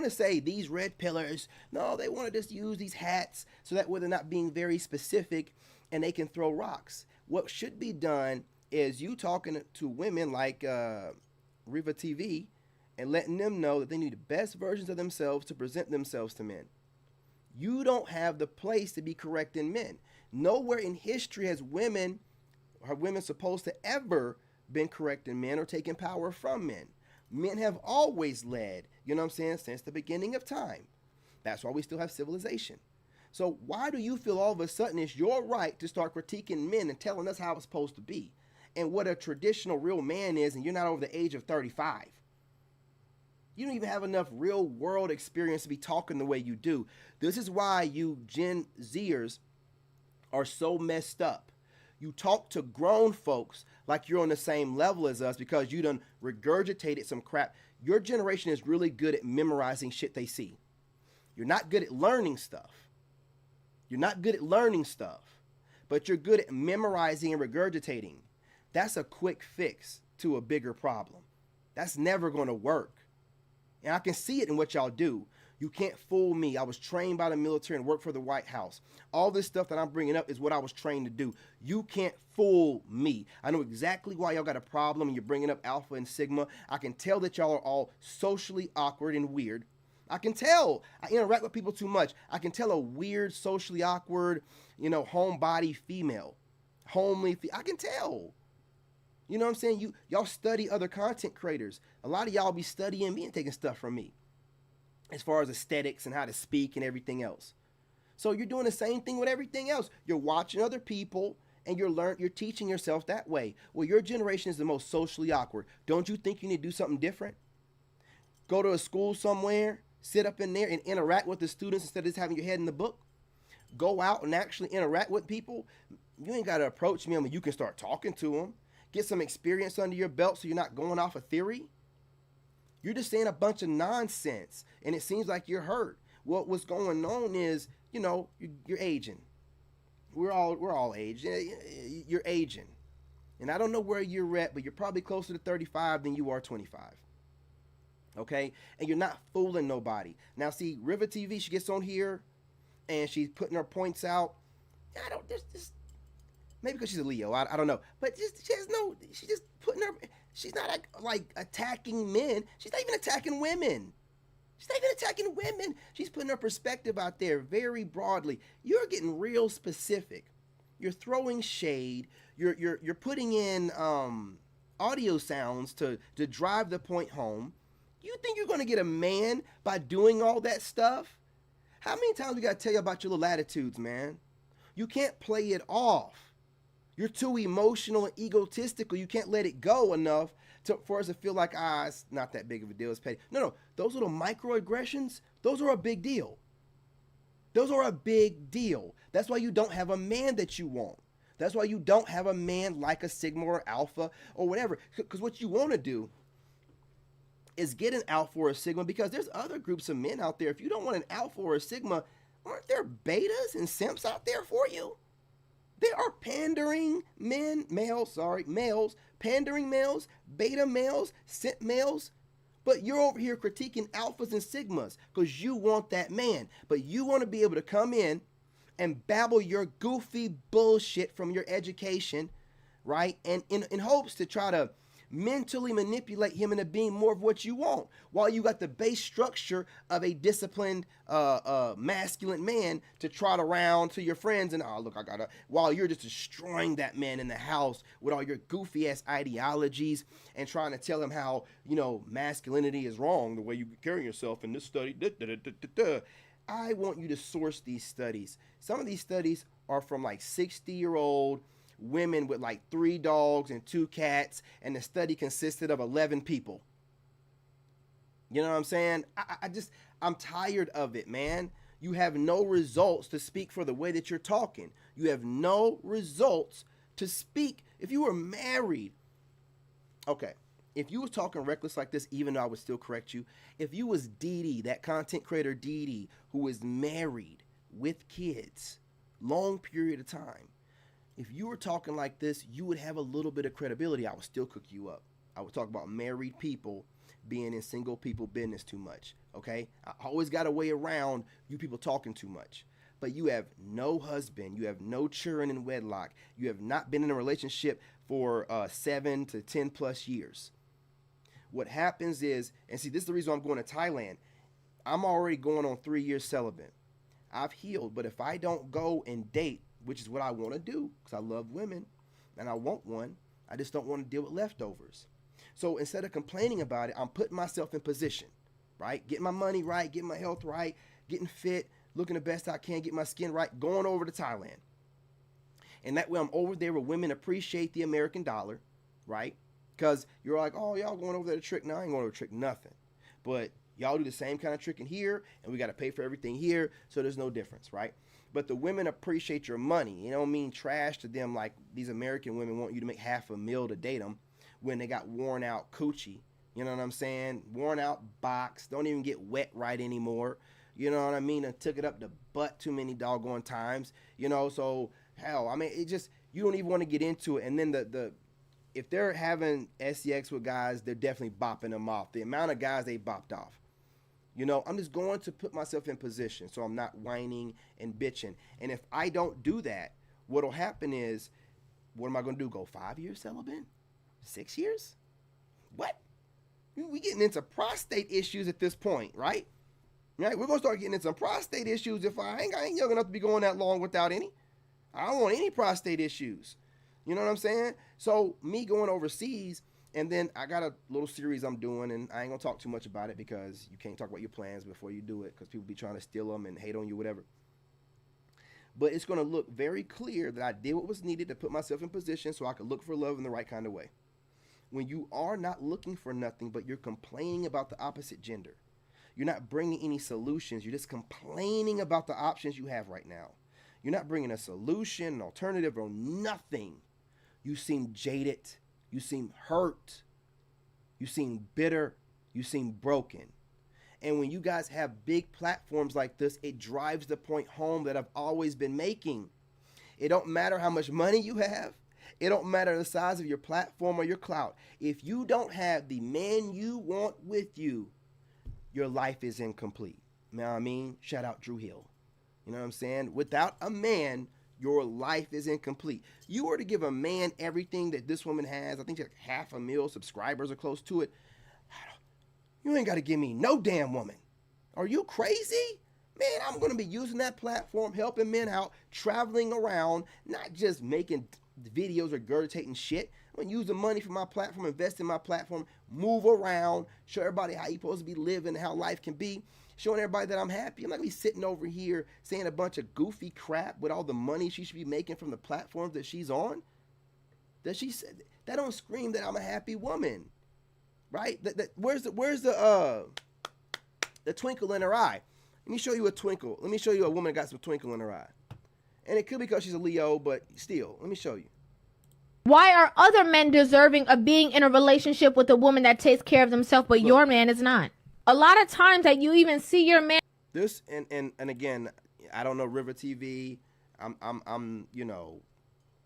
Speaker 1: to say these red pillars. No, they want to just use these hats so that way they're not being very specific and they can throw rocks. What should be done is you talking to women like Riva TV and letting them know that they need the best versions of themselves to present themselves to men. You don't have the place to be correcting men. Nowhere in history has women supposed to ever been correcting men or taking power from men. Men have always led, since the beginning of time. That's why we still have civilization. So why do you feel all of a sudden it's your right to start critiquing men and telling us how it's supposed to be and what a traditional real man is, and you're not over the age of 35? You don't even have enough real world experience to be talking the way you do. This is why you Gen Zers are so messed up. You talk to grown folks like you're on the same level as us because you done regurgitated some crap. Your generation is really good at memorizing shit they see. You're not good at learning stuff. You're not good at learning stuff, but you're good at memorizing and regurgitating. That's a quick fix to a bigger problem. That's never going to work. And I can see it in what y'all do. You can't fool me. I was trained by the military and worked for the White House. All this stuff that I'm bringing up is what I was trained to do. You can't fool me. I know exactly why y'all got a problem and you're bringing up alpha and sigma. I can tell that y'all are all socially awkward and weird. I can tell. I interact with people too much. I can tell a weird, socially awkward, homebody female. I can tell. You know what I'm saying? Y'all study other content creators. A lot of y'all be studying me and taking stuff from me as far as aesthetics and how to speak and everything else. So you're doing the same thing with everything else. You're watching other people and you're teaching yourself that way. Well, your generation is the most socially awkward. Don't you think you need to do something different? Go to a school somewhere, sit up in there and interact with the students instead of just having your head in the book. Go out and actually interact with people. You ain't got to approach me. I mean, you can start talking to them. Get some experience under your belt so you're not going off a theory. You're just saying a bunch of nonsense, and it seems like you're hurt. What's going on is, you're aging. We're all aging. You're aging. And I don't know where you're at, but you're probably closer to 35 than you are 25. Okay? And you're not fooling nobody. Now, see, River TV, she gets on here, and she's putting her points out. Maybe because she's a Leo, I don't know. But she's just putting her, she's not like attacking men. She's not even attacking women. She's putting her perspective out there very broadly. You're getting real specific. You're throwing shade. You're putting in audio sounds to drive the point home. You think you're going to get a man by doing all that stuff? How many times we got to tell you about your little attitudes, man? You can't play it off. You're too emotional and egotistical. You can't let it go enough for us to feel like, it's not that big of a deal. It's petty. No. Those little microaggressions, those are a big deal. That's why you don't have a man that you want. That's why you don't have a man like a Sigma or Alpha or whatever. Because what you want to do is get an Alpha or a Sigma, because there's other groups of men out there. If you don't want an Alpha or a Sigma, aren't there betas and simps out there for you? There are pandering males, pandering males, beta males, simp males. But you're over here critiquing alphas and sigmas because you want that man. But you want to be able to come in and babble your goofy bullshit from your education, right? And in hopes to try to mentally manipulate him into being more of what you want, while you got the base structure of a disciplined masculine man to trot around to your friends and while you're just destroying that man in the house with all your goofy ass ideologies and trying to tell him how masculinity is wrong, the way you carry yourself in this study. I want you to source these studies. Some of these studies are from like 60-year-old women with like 3 dogs and 2 cats, and the study consisted of 11 people. You know what I'm saying? I'm tired of it, man. You have no results to speak for the way that you're talking. You have no results to speak. If you were married, okay, if you was talking reckless like this, even though I would still correct you, if you was Dee, that content creator Dee, who is married with kids, long period of time, if you were talking like this, you would have a little bit of credibility. I would still cook you up. I would talk about married people being in single people business too much, okay? I always got a way around you people talking too much. But you have no husband. You have no children in wedlock. You have not been in a relationship for 7 to 10 plus years. What happens is, and see, this is the reason I'm going to Thailand. I'm already going on 3 years celibate. I've healed, but if I don't go and date, which is what I want to do, because I love women and I want one, I just don't want to deal with leftovers. So instead of complaining about it, I'm putting myself in position, right? Getting my money right, getting my health right, getting fit, looking the best I can, get my skin right, going over to Thailand. And that way I'm over there where women appreciate the American dollar, right? Because you're like, oh, y'all going over there to trick. No, I ain't going over to trick nothing. But Y'all do the same kind of tricking here, and we got to pay for everything here, so there's no difference, right? But the women appreciate your money. You don't mean trash to them like these American women want you to make $500,000 to date them when they got worn out coochie. You know what I'm saying? Worn out box, don't even get wet right anymore. You know what I mean? And took it up the butt too many doggone times. You know, so hell, I mean, it just, you don't even want to get into it. And then if they're having sex with guys, they're definitely bopping them off. The amount of guys they bopped off. You know, I'm just going to put myself in position so I'm not whining and bitching. And if I don't do that, what'll happen is, what am I going to do? Go 5 years celibate? 6 years? What? We getting into prostate issues at this point, right? Right? We're going to start getting into some prostate issues if I ain't young enough to be going that long without any. I don't want any prostate issues. You know what I'm saying? So me going overseas, and then I got a little series I'm doing, and I ain't going to talk too much about it because you can't talk about your plans before you do it because people be trying to steal them and hate on you, whatever. But it's going to look very clear that I did what was needed to put myself in position so I could look for love in the right kind of way. When you are not looking for nothing, but you're complaining about the opposite gender, you're not bringing any solutions. You're just complaining about the options you have right now. You're not bringing a solution, an alternative, or nothing. You seem jaded. You seem hurt. You seem bitter. You seem broken. And when you guys have big platforms like this, it drives the point home that I've always been making. It don't matter how much money you have. It don't matter the size of your platform or your clout. If you don't have the man you want with you, your life is incomplete. You know what I mean? Shout out Drew Hill. You know what I'm saying? Without a man, your life is incomplete. You were to give a man everything that this woman has. I think she's like 500,000 subscribers or close to it. You ain't got to give me no damn woman. Are you crazy? Man, I'm going to be using that platform, helping men out, traveling around, not just making videos or regurgitating shit. I'm going to use the money from my platform, invest in my platform, move around, show everybody how you're supposed to be living, how life can be, showing everybody that I'm happy. I'm not going to be sitting over here saying a bunch of goofy crap with all the money she should be making from the platforms that she's on. That she said, that don't scream that I'm a happy woman, right? Where's the twinkle in her eye? Let me show you a twinkle. Let me show you a woman that got some twinkle in her eye. And it could be because she's a Leo, but still, let me show you.
Speaker 16: Why are other men deserving of being in a relationship with a woman that takes care of themselves, but your man is not? A lot of times that you even see your man.
Speaker 1: This and again, I don't know River TV. I'm you know,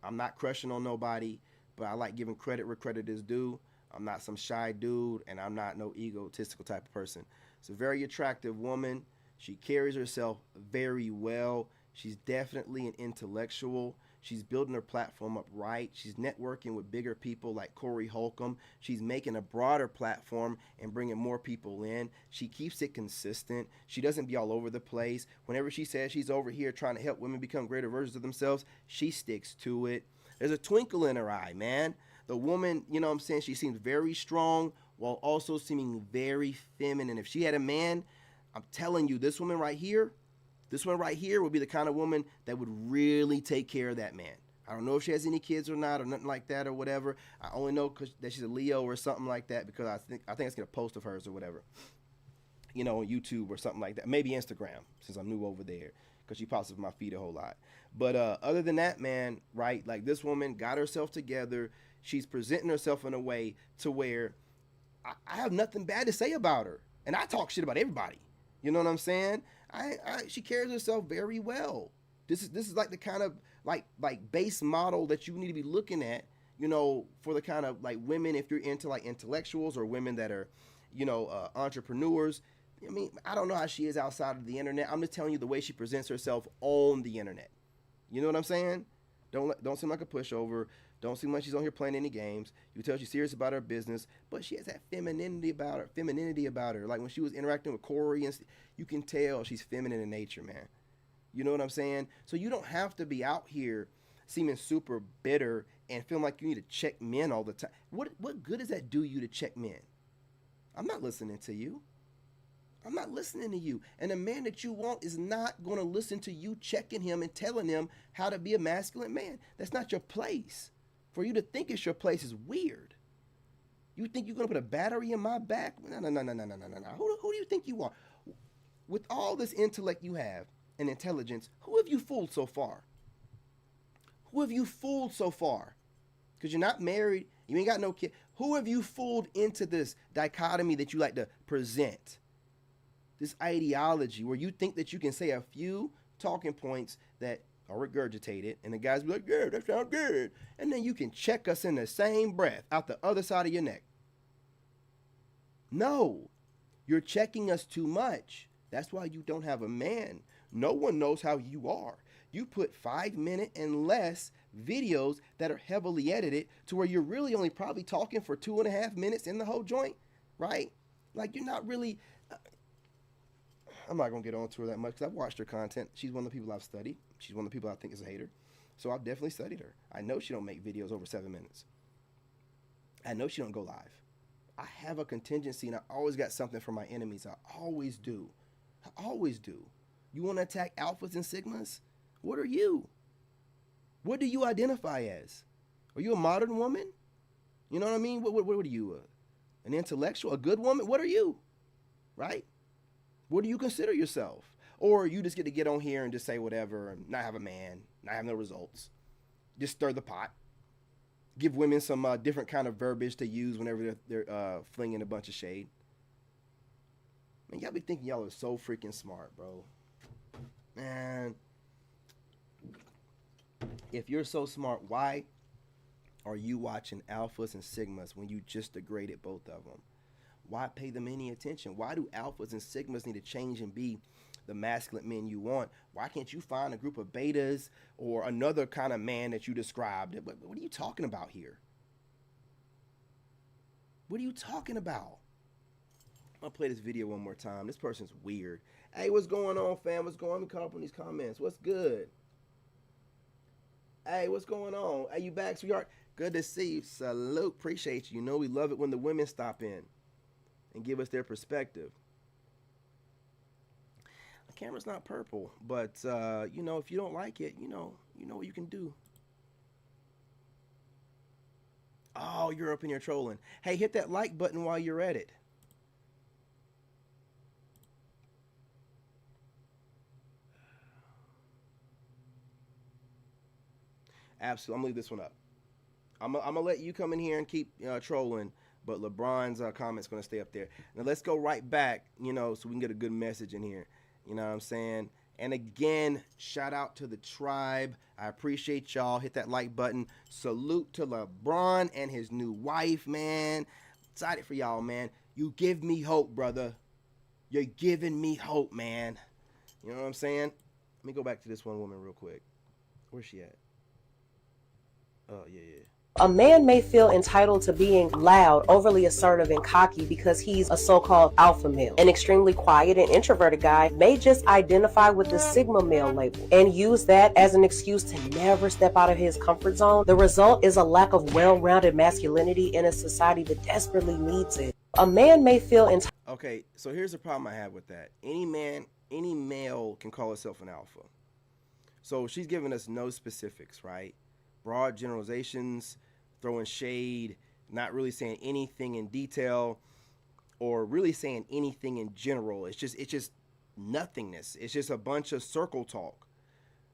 Speaker 1: I'm not crushing on nobody, but I like giving credit where credit is due. I'm not some shy dude, and I'm not no egotistical type of person. It's a very attractive woman. She carries herself very well. She's definitely an intellectual. She's building her platform up right. She's networking with bigger people like Corey Holcomb. She's making a broader platform and bringing more people in. She keeps it consistent. She doesn't be all over the place. Whenever she says she's over here trying to help women become greater versions of themselves, she sticks to it. There's a twinkle in her eye, man. The woman, you know what I'm saying, she seems very strong while also seeming very feminine. If she had a man, I'm telling you, this one right here would be the kind of woman that would really take care of that man. I don't know if she has any kids or not or nothing like that or whatever. I only know that she's a Leo or something like that because I think it's gonna post of hers or whatever, you know, on YouTube or something like that. Maybe Instagram since I'm new over there because she posts my feed a whole lot. But other than that, man, right? Like this woman got herself together. She's presenting herself in a way to where I have nothing bad to say about her, and I talk shit about everybody. You know what I'm saying? She carries herself very well. This is like the kind of like base model that you need to be looking at, you know, for the kind of like women if you're into like intellectuals or women that are, you know, entrepreneurs. I mean, I don't know how she is outside of the internet. I'm just telling you the way she presents herself on the internet. You know what I'm saying? Don't seem like a pushover. Don't seem like she's on here playing any games. You can tell she's serious about her business, but she has that femininity about her. Like when she was interacting with Corey, and you can tell she's feminine in nature, man. You know what I'm saying? So you don't have to be out here seeming super bitter and feeling like you need to check men all the time. What good does that do you to check men? I'm not listening to you. I'm not listening to you. And the man that you want is not going to listen to you checking him and telling him how to be a masculine man. That's not your place. For you to think it's your place is weird. You think you're gonna put a battery in my back? No. Who do you think you are? With all this intellect you have and intelligence, who have you fooled so far? Who have you fooled so far? Because you're not married, you ain't got no kid. Who have you fooled into this dichotomy that you like to present? This ideology where you think that you can say a few talking points that are regurgitated, and the guys be like, yeah, that sounds good. And then you can check us in the same breath out the other side of your neck. No, you're checking us too much. That's why you don't have a man. No one knows how you are. You put 5-minute and less videos that are heavily edited to where you're really only probably talking for 2.5 minutes in the whole joint, right? Like you're not really, I'm not going to get on to her that much because I've watched her content. She's one of the people I've studied. She's one of the people I think is a hater. So I've definitely studied her. I know she don't make videos over 7 minutes. I know she don't go live. I have a contingency and I always got something for my enemies. I always do. I always do. You want to attack alphas and sigmas? What are you? What do you identify as? Are you a modern woman? You know what I mean? What are you? An intellectual? A good woman? What are you? Right? What do you consider yourself? Or you just get on here and just say whatever and not have a man, not have no results. Just stir the pot. Give women some different kind of verbiage to use whenever they're flinging a bunch of shade. Man, y'all be thinking y'all are so freaking smart, bro. Man, if you're so smart, why are you watching alphas and sigmas when you just degraded both of them? Why pay them any attention? Why do alphas and sigmas need to change and be the masculine men you want? Why can't you find a group of betas or another kind of man that you described? What are you talking about here? What are you talking about? I'll play this video one more time. This person's weird. Hey, what's going on, fam? What's going on? Let me call up on these comments. What's good? Hey, what's going on? Hey, you back, sweetheart? Good to see you. Salute. Appreciate you. You know we love it when the women stop in and give us their perspective. The camera's not purple, but you know, if you don't like it, you know what you can do. Oh, you're up in here trolling. Hey, hit that like button while you're at it. Absolutely. I'm going to leave this one up. I'm going to let you come in here and keep trolling, but LeBron's comment's going to stay up there. Now, let's go right back, you know, so we can get a good message in here. You know what I'm saying? And again, shout out to the tribe. I appreciate y'all. Hit that like button. Salute to LeBron and his new wife, man. Excited for y'all, man. You give me hope, brother. You're giving me hope, man. You know what I'm saying? Let me go back to this one woman real quick. Where's she at? Oh, yeah.
Speaker 17: A man may feel entitled to being loud, overly assertive, and cocky because he's a so-called alpha male. An extremely quiet and introverted guy may just identify with the sigma male label and use that as an excuse to never step out of his comfort zone. The result is a lack of well-rounded masculinity in a society that desperately needs it. A man may feel entitled.
Speaker 1: Okay, so here's the problem I have with that. Any male can call himself an alpha. So she's giving us no specifics, right? Broad generalizations, throwing shade, not really saying anything in detail or really saying anything in general. It's just nothingness. It's just a bunch of circle talk.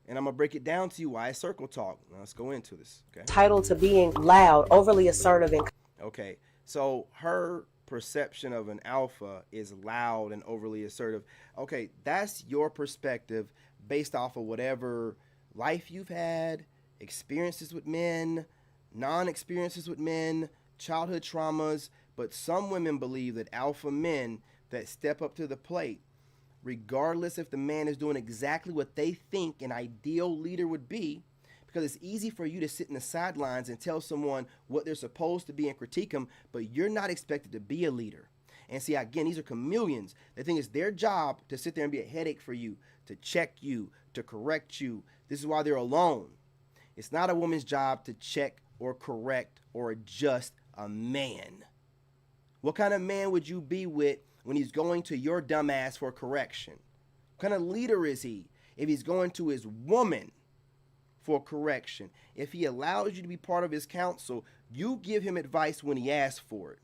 Speaker 1: And I'm going to break it down to you why it's circle talk. Now let's go into this, okay?
Speaker 17: Entitled to being loud, overly assertive, and
Speaker 1: okay. So her perception of an alpha is loud and overly assertive. Okay, that's your perspective based off of whatever life you've had, experiences with men, non-experiences with men, childhood traumas, but some women believe that alpha men that step up to the plate, regardless if the man is doing exactly what they think an ideal leader would be, because it's easy for you to sit in the sidelines and tell someone what they're supposed to be and critique them, but you're not expected to be a leader. And see, again, these are chameleons. They think it's their job to sit there and be a headache for you, to check you, to correct you. This is why they're alone. It's not a woman's job to check or correct or adjust a man. What kind of man would you be with when he's going to your dumb ass for correction? What kind of leader is he if he's going to his woman for correction? If he allows you to be part of his counsel, you give him advice when he asks for it.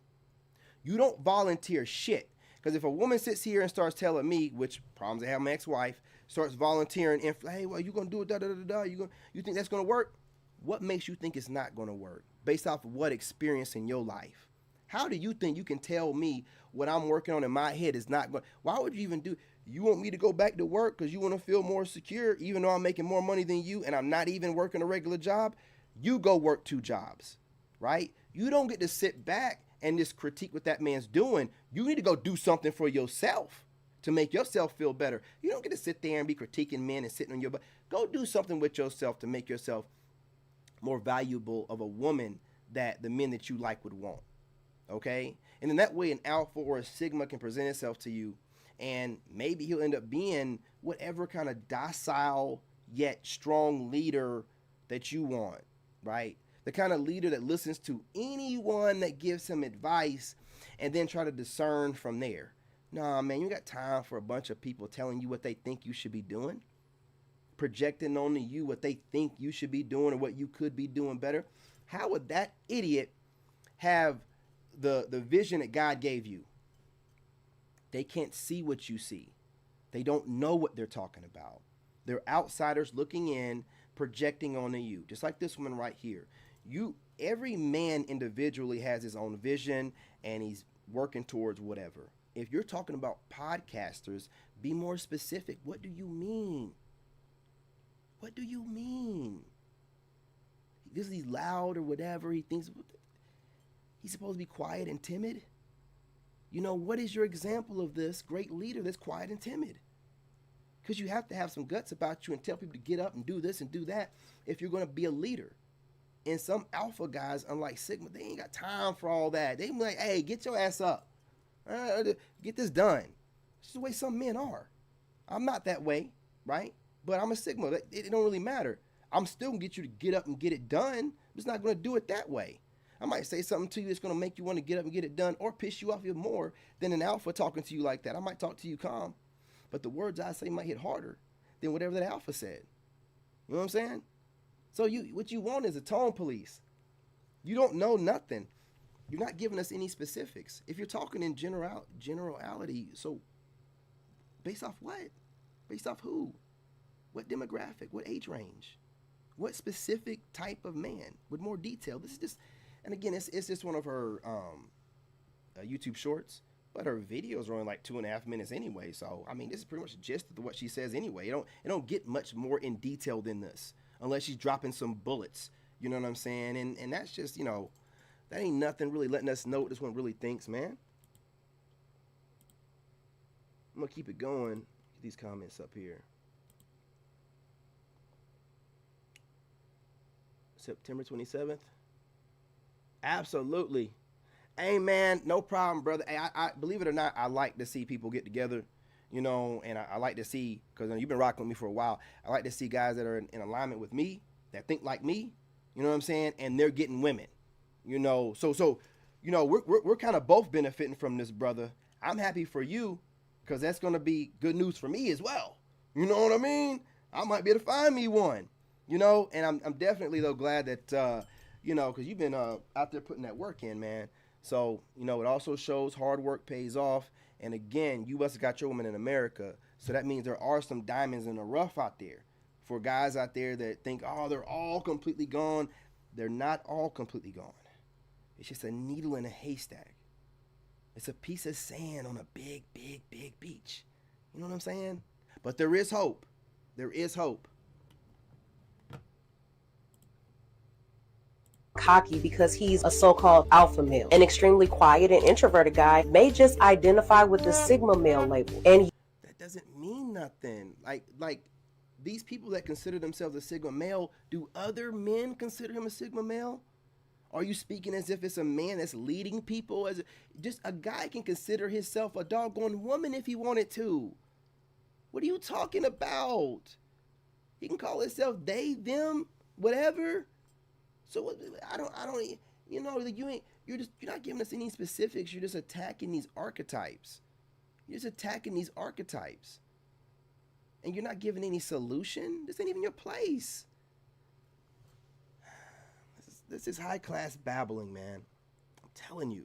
Speaker 1: You don't volunteer shit. Because if a woman sits here and starts telling me, which problems I have with my ex-wife, starts volunteering, and hey, well, you gonna do it, da da da da. You think that's gonna work? What makes you think it's not gonna work? Based off of what experience in your life? How do you think you can tell me what I'm working on in my head is not going? Why would you even do? You want me to go back to work because you want to feel more secure, even though I'm making more money than you and I'm not even working a regular job? You go work 2 jobs, right? You don't get to sit back and just critique what that man's doing. You need to go do something for yourself to make yourself feel better. You don't get to sit there and be critiquing men and sitting on your butt. Go do something with yourself to make yourself more valuable of a woman that the men that you like would want. Okay? And in that way, an alpha or a sigma can present itself to you, and maybe he'll end up being whatever kind of docile yet strong leader that you want, right? The kind of leader that listens to anyone that gives him advice and then try to discern from there. Nah, man, you got time for a bunch of people telling you what they think you should be doing, projecting onto you what they think you should be doing or what you could be doing better. How would that idiot have the vision that God gave you? They can't see what you see. They don't know what they're talking about. They're outsiders looking in, projecting onto you. Just like this woman right here. Every man individually has his own vision and he's working towards whatever. If you're talking about podcasters, be more specific. What do you mean? What do you mean? Because he's loud or whatever, he thinks he's supposed to be quiet and timid. You know, what is your example of this great leader that's quiet and timid? Because you have to have some guts about you and tell people to get up and do this and do that if you're going to be a leader. And some alpha guys, unlike Sigma, they ain't got time for all that. They be like, hey, get your ass up. Get this done. This is the way some men are. I'm not that way, right? But I'm a Sigma. It don't really matter. I'm still going to get you to get up and get it done. I'm just not going to do it that way. I might say something to you that's going to make you want to get up and get it done or piss you off even more than an alpha talking to you like that. I might talk to you calm, but the words I say might hit harder than whatever that alpha said. You know what I'm saying? So what you want is a tone police. You don't know nothing. You're not giving us any specifics. If you're talking in generality, so based off what? Based off who? What demographic? What age range? What specific type of man? With more detail. This is just, and again, it's just one of her YouTube shorts, but her videos are only like 2.5 minutes anyway. So I mean, this is pretty much the gist of what she says anyway. It don't get much more in detail than this, unless she's dropping some bullets. You know what I'm saying? And that's just, you know, that ain't nothing really letting us know what this one really thinks, man. I'm gonna keep it going. Get these comments up here. September 27th. Absolutely. Hey, man, no problem, brother. Hey, I believe it or not, I like to see people get together, you know, and I like to see, because you've been rocking with me for a while, I like to see guys that are in alignment with me, that think like me, you know what I'm saying, and they're getting women, you know, so you know, we're kind of both benefiting from this, brother. I'm happy for you, because that's going to be good news for me as well, you know what I mean? I might be able to find me one, you know, and I'm definitely, though, glad that, you know, because you've been out there putting that work in, man. So, you know, it also shows hard work pays off. And again, you must have got your woman in America. So that means there are some diamonds in the rough out there for guys out there that think, oh, they're all completely gone. They're not all completely gone. It's just a needle in a haystack. It's a piece of sand on a big, big, big beach. You know what I'm saying? But there is hope. There is hope.
Speaker 17: Cocky because he's a so-called alpha male. An extremely quiet and introverted guy may just identify with the Sigma male label. And
Speaker 1: that doesn't mean nothing. Like these people that consider themselves a Sigma male, do other men consider him a Sigma male? Are you speaking as if it's a man that's leading people? Just a guy can consider himself a doggone woman if he wanted to. What are you talking about? He can call himself they, them, whatever. So I don't, you know, you're not giving us any specifics. You're just attacking these archetypes. You're just attacking these archetypes. And you're not giving any solution. This ain't even your place. This is high class babbling, man. I'm telling you.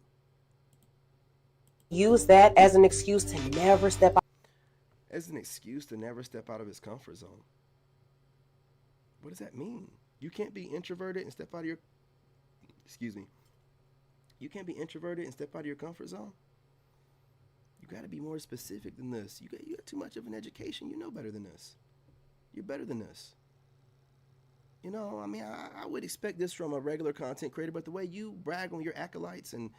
Speaker 17: use that as an excuse to never step out.
Speaker 1: As an excuse to never step out of his comfort zone. What does that mean? You can't be introverted and step out of your, excuse me. You can't be introverted and step out of your comfort zone? You got to be more specific than this. You got too much of an education. You know better than this. You're better than this. You know, I mean, I would expect this from a regular content creator, but the way you brag on your acolytes and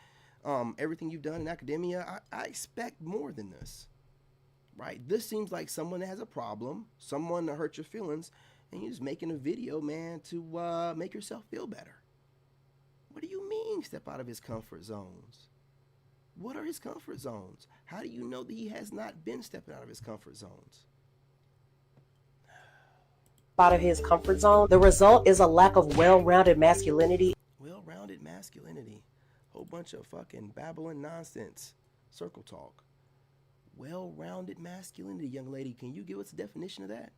Speaker 1: everything you've done in academia, I expect more than this. Right? This seems like someone that has a problem, someone that hurt your feelings, and you're just making a video, man, to make yourself feel better. What do you mean step out of his comfort zones? What are his comfort zones? How do you know that he has not been stepping out of his comfort zones?
Speaker 17: Out of his comfort zone. The result is a lack of well-rounded masculinity.
Speaker 1: Well-rounded masculinity. Whole bunch of fucking babbling nonsense. Circle talk. Well-rounded masculinity, young lady. Can you give us a definition of that?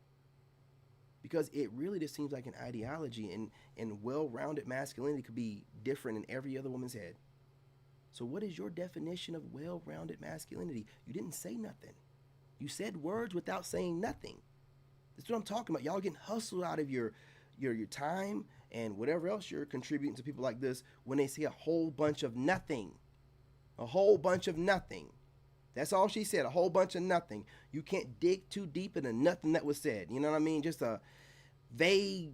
Speaker 1: Because it really just seems like an ideology, and well-rounded masculinity could be different in every other woman's head. So what is your definition of well-rounded masculinity? You didn't say nothing. You said words without saying nothing. That's what I'm talking about. Y'all getting hustled out of your time and whatever else you're contributing to people like this when they say a whole bunch of nothing. A whole bunch of nothing. That's all she said, a whole bunch of nothing. You can't dig too deep into nothing that was said. You know what I mean? Just a vague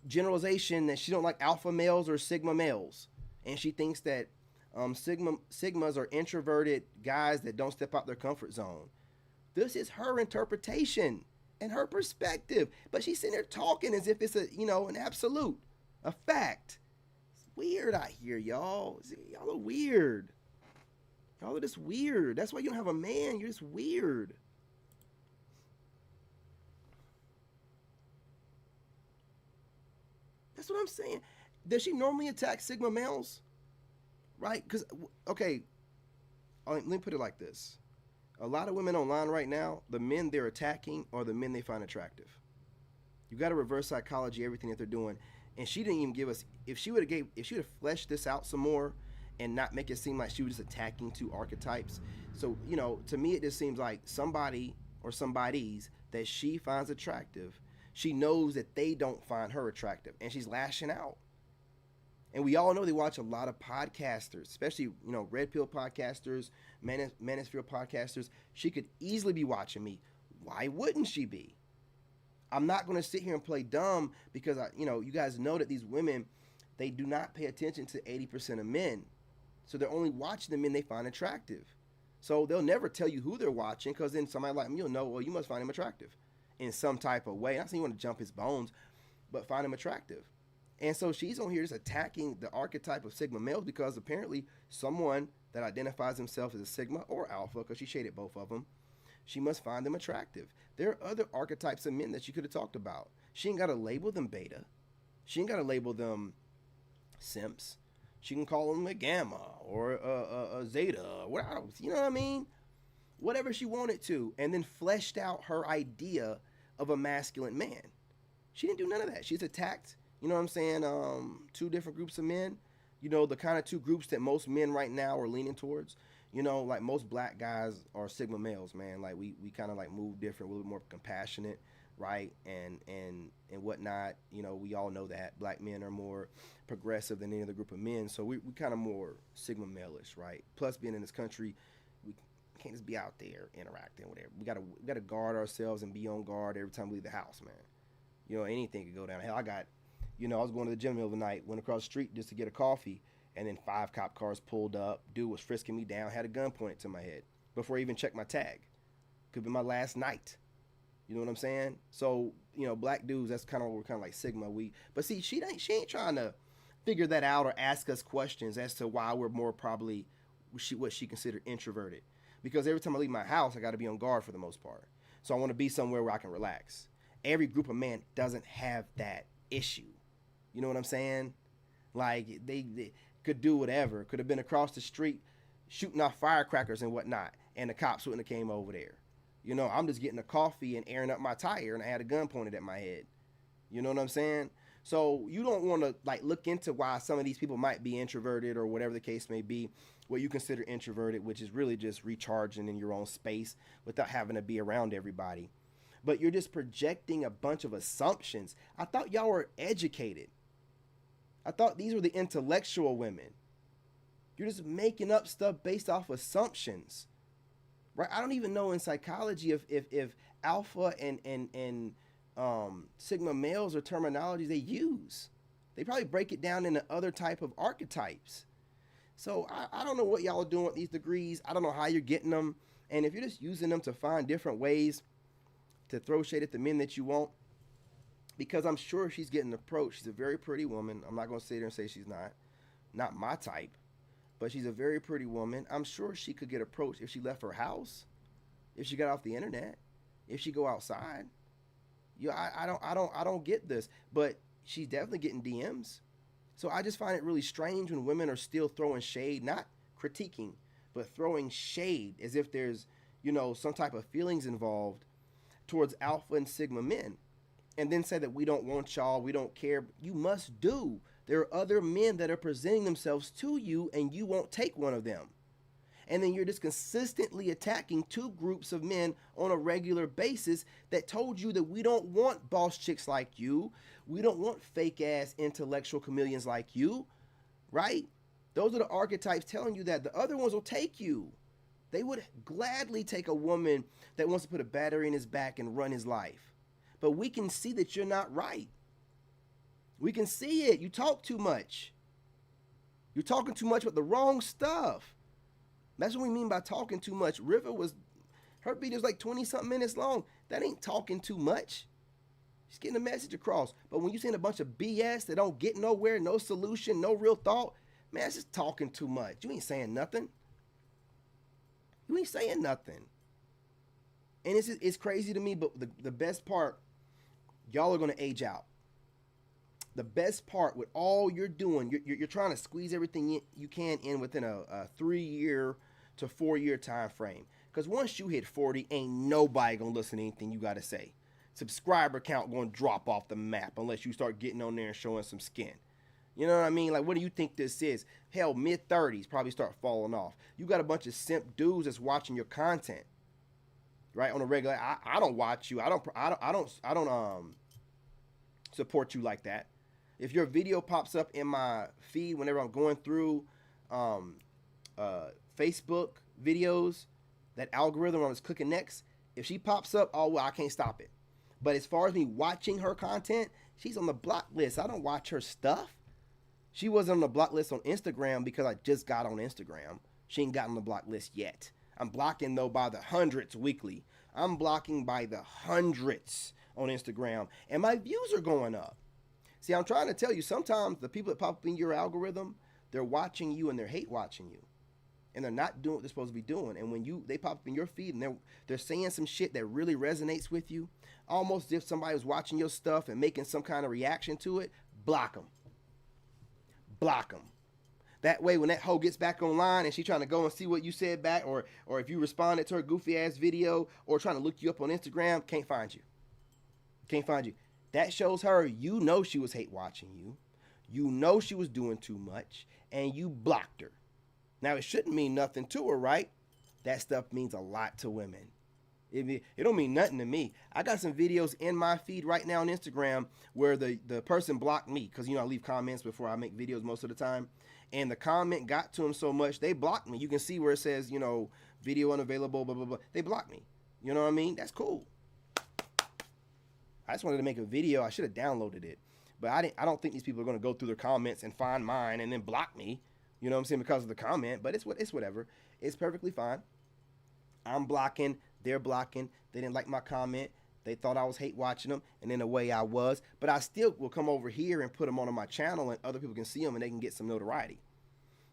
Speaker 1: generalization that she don't like alpha males or sigma males. And she thinks that sigmas are introverted guys that don't step out their comfort zone. This is her interpretation and her perspective. But she's sitting there talking as if it's an absolute, a fact. It's weird out here, y'all. Y'all are weird. Y'all are just weird. That's why you don't have a man. You're just weird. That's what I'm saying. Does she normally attack sigma males? Right? Because, okay, let me put it like this. A lot of women online right now, the men they're attacking are the men they find attractive. You got to reverse psychology, everything that they're doing. And she didn't even give us, if she would have fleshed this out some more, and not make it seem like she was just attacking two archetypes. So, to me, it just seems like somebody or somebodies that she finds attractive, she knows that they don't find her attractive, and she's lashing out. And we all know they watch a lot of podcasters, especially, Red Pill podcasters, Manosphere podcasters. She could easily be watching me. Why wouldn't she be? I'm not going to sit here and play dumb because, you guys know that these women, they do not pay attention to 80% of men. So they're only watching the men they find attractive. So they'll never tell you who they're watching, because then somebody like me will know, well, you must find him attractive in some type of way. Not saying you want to jump his bones, but find him attractive. And so she's on here just attacking the archetype of sigma males because apparently someone that identifies himself as a sigma or alpha, because she shaded both of them, she must find them attractive. There are other archetypes of men that she could have talked about. She ain't got to label them beta. She ain't got to label them simps. She can call them a gamma or a zeta, what else? You know what I mean? Whatever she wanted to, and then fleshed out her idea of a masculine man. She didn't do none of that. She's attacked, you know what I'm saying, two different groups of men. The kind of two groups that most men right now are leaning towards. Like most black guys are sigma males, man. Like we kind of like move different, a little bit more compassionate, right? And whatnot. We all know that black men are more progressive than any other group of men, so we kind of more sigma male-ish, right? Plus, being in this country, we can't just be out there interacting with whatever. We gotta guard ourselves and be on guard every time we leave the house, man. Anything could go down. Hell, I was going to the gym the middle of the night, went across the street just to get a coffee, and then 5 cop cars pulled up. Dude was frisking me down, had a gun pointed to my head before I even checked my tag. Could be my last night. You know what I'm saying? So, black dudes, that's kind of what we're kind of like sigma. But see, she ain't trying to figure that out or ask us questions as to why we're more probably what she considered introverted. Because every time I leave my house, I got to be on guard for the most part. So I want to be somewhere where I can relax. Every group of men doesn't have that issue. You know what I'm saying? Like, they could do whatever. Could have been across the street shooting off firecrackers and whatnot, and the cops wouldn't have came over there. I'm just getting a coffee and airing up my tire, and I had a gun pointed at my head. You know what I'm saying? So you don't want to like look into why some of these people might be introverted or whatever the case may be, what you consider introverted, which is really just recharging in your own space without having to be around everybody. But you're just projecting a bunch of assumptions. I thought y'all were educated. I thought these were the intellectual women. You're just making up stuff based off assumptions. Right? I don't even know in psychology if alpha and sigma males are terminologies they use. They probably break it down into other type of archetypes. So I don't know what y'all are doing with these degrees. I don't know how you're getting them. And if you're just using them to find different ways to throw shade at the men that you want, because I'm sure she's getting approached. She's a very pretty woman. I'm not going to sit there and say she's not my type, but she's a very pretty woman. I'm sure she could get approached if she left her house, if she got off the internet, if she go outside. I don't get this, but she's definitely getting DMs. So I just find it really strange when women are still throwing shade, not critiquing, but throwing shade as if there's, some type of feelings involved towards alpha and sigma men. And then say that we don't want y'all, we don't care. You must do. There are other men that are presenting themselves to you and you won't take one of them. And then you're just consistently attacking two groups of men on a regular basis that told you that we don't want boss chicks like you. We don't want fake ass intellectual chameleons like you, right? Those are the archetypes telling you that. The other ones will take you. They would gladly take a woman that wants to put a battery in his back and run his life. But we can see that you're not right. We can see it. You talk too much. You're talking too much about the wrong stuff. That's what we mean by talking too much. Her video's like 20-something minutes long. That ain't talking too much. She's getting a message across. But when you're saying a bunch of BS that don't get nowhere, no solution, no real thought, man, it's just talking too much. You ain't saying nothing. You ain't saying nothing. And it's crazy to me, but the best part, y'all are going to age out. The best part with all you're doing, you're trying to squeeze everything you can in within a 3-year to 4-year time frame. Because once you hit 40, ain't nobody going to listen to anything you got to say. Subscriber count going to drop off the map unless you start getting on there and showing some skin. You know what I mean? Like, what do you think this is? Hell, mid-30s probably start falling off. You got a bunch of simp dudes that's watching your content, right? On a regular. I don't watch you. I don't support you like that. If your video pops up in my feed whenever I'm going through Facebook videos, that algorithm I was clicking next, if she pops up, oh, well, I can't stop it. But as far as me watching her content, she's on the block list. I don't watch her stuff. She wasn't on the block list on Instagram because I just got on Instagram. She ain't got on the block list yet. I'm blocking, though, by the hundreds weekly. I'm blocking by the hundreds on Instagram. And my views are going up. See, I'm trying to tell you, sometimes the people that pop up in your algorithm, they're watching you and they're hate watching you. And they're not doing what they're supposed to be doing. And when they pop up in your feed and they're saying some shit that really resonates with you, almost as if somebody was watching your stuff and making some kind of reaction to it, block them. Block them. That way, when that hoe gets back online and she's trying to go and see what you said back, or if you responded to her goofy ass video, or trying to look you up on Instagram, can't find you. Can't find you. That shows her you know she was hate watching you. You know she was doing too much, and you blocked her. Now, it shouldn't mean nothing to her, right? That stuff means a lot to women. It don't mean nothing to me. I got some videos in my feed right now on Instagram where the person blocked me because, I leave comments before I make videos most of the time. And the comment got to them so much, they blocked me. You can see where it says, video unavailable, blah, blah, blah. They blocked me. You know what I mean? That's cool. I just wanted to make a video. I should have downloaded it. But I don't think these people are going to go through their comments and find mine and then block me. You know what I'm saying? Because of the comment. But it's whatever. It's perfectly fine. I'm blocking. They're blocking. They didn't like my comment. They thought I was hate watching them. And in a way I was. But I still will come over here and put them on my channel and other people can see them and they can get some notoriety.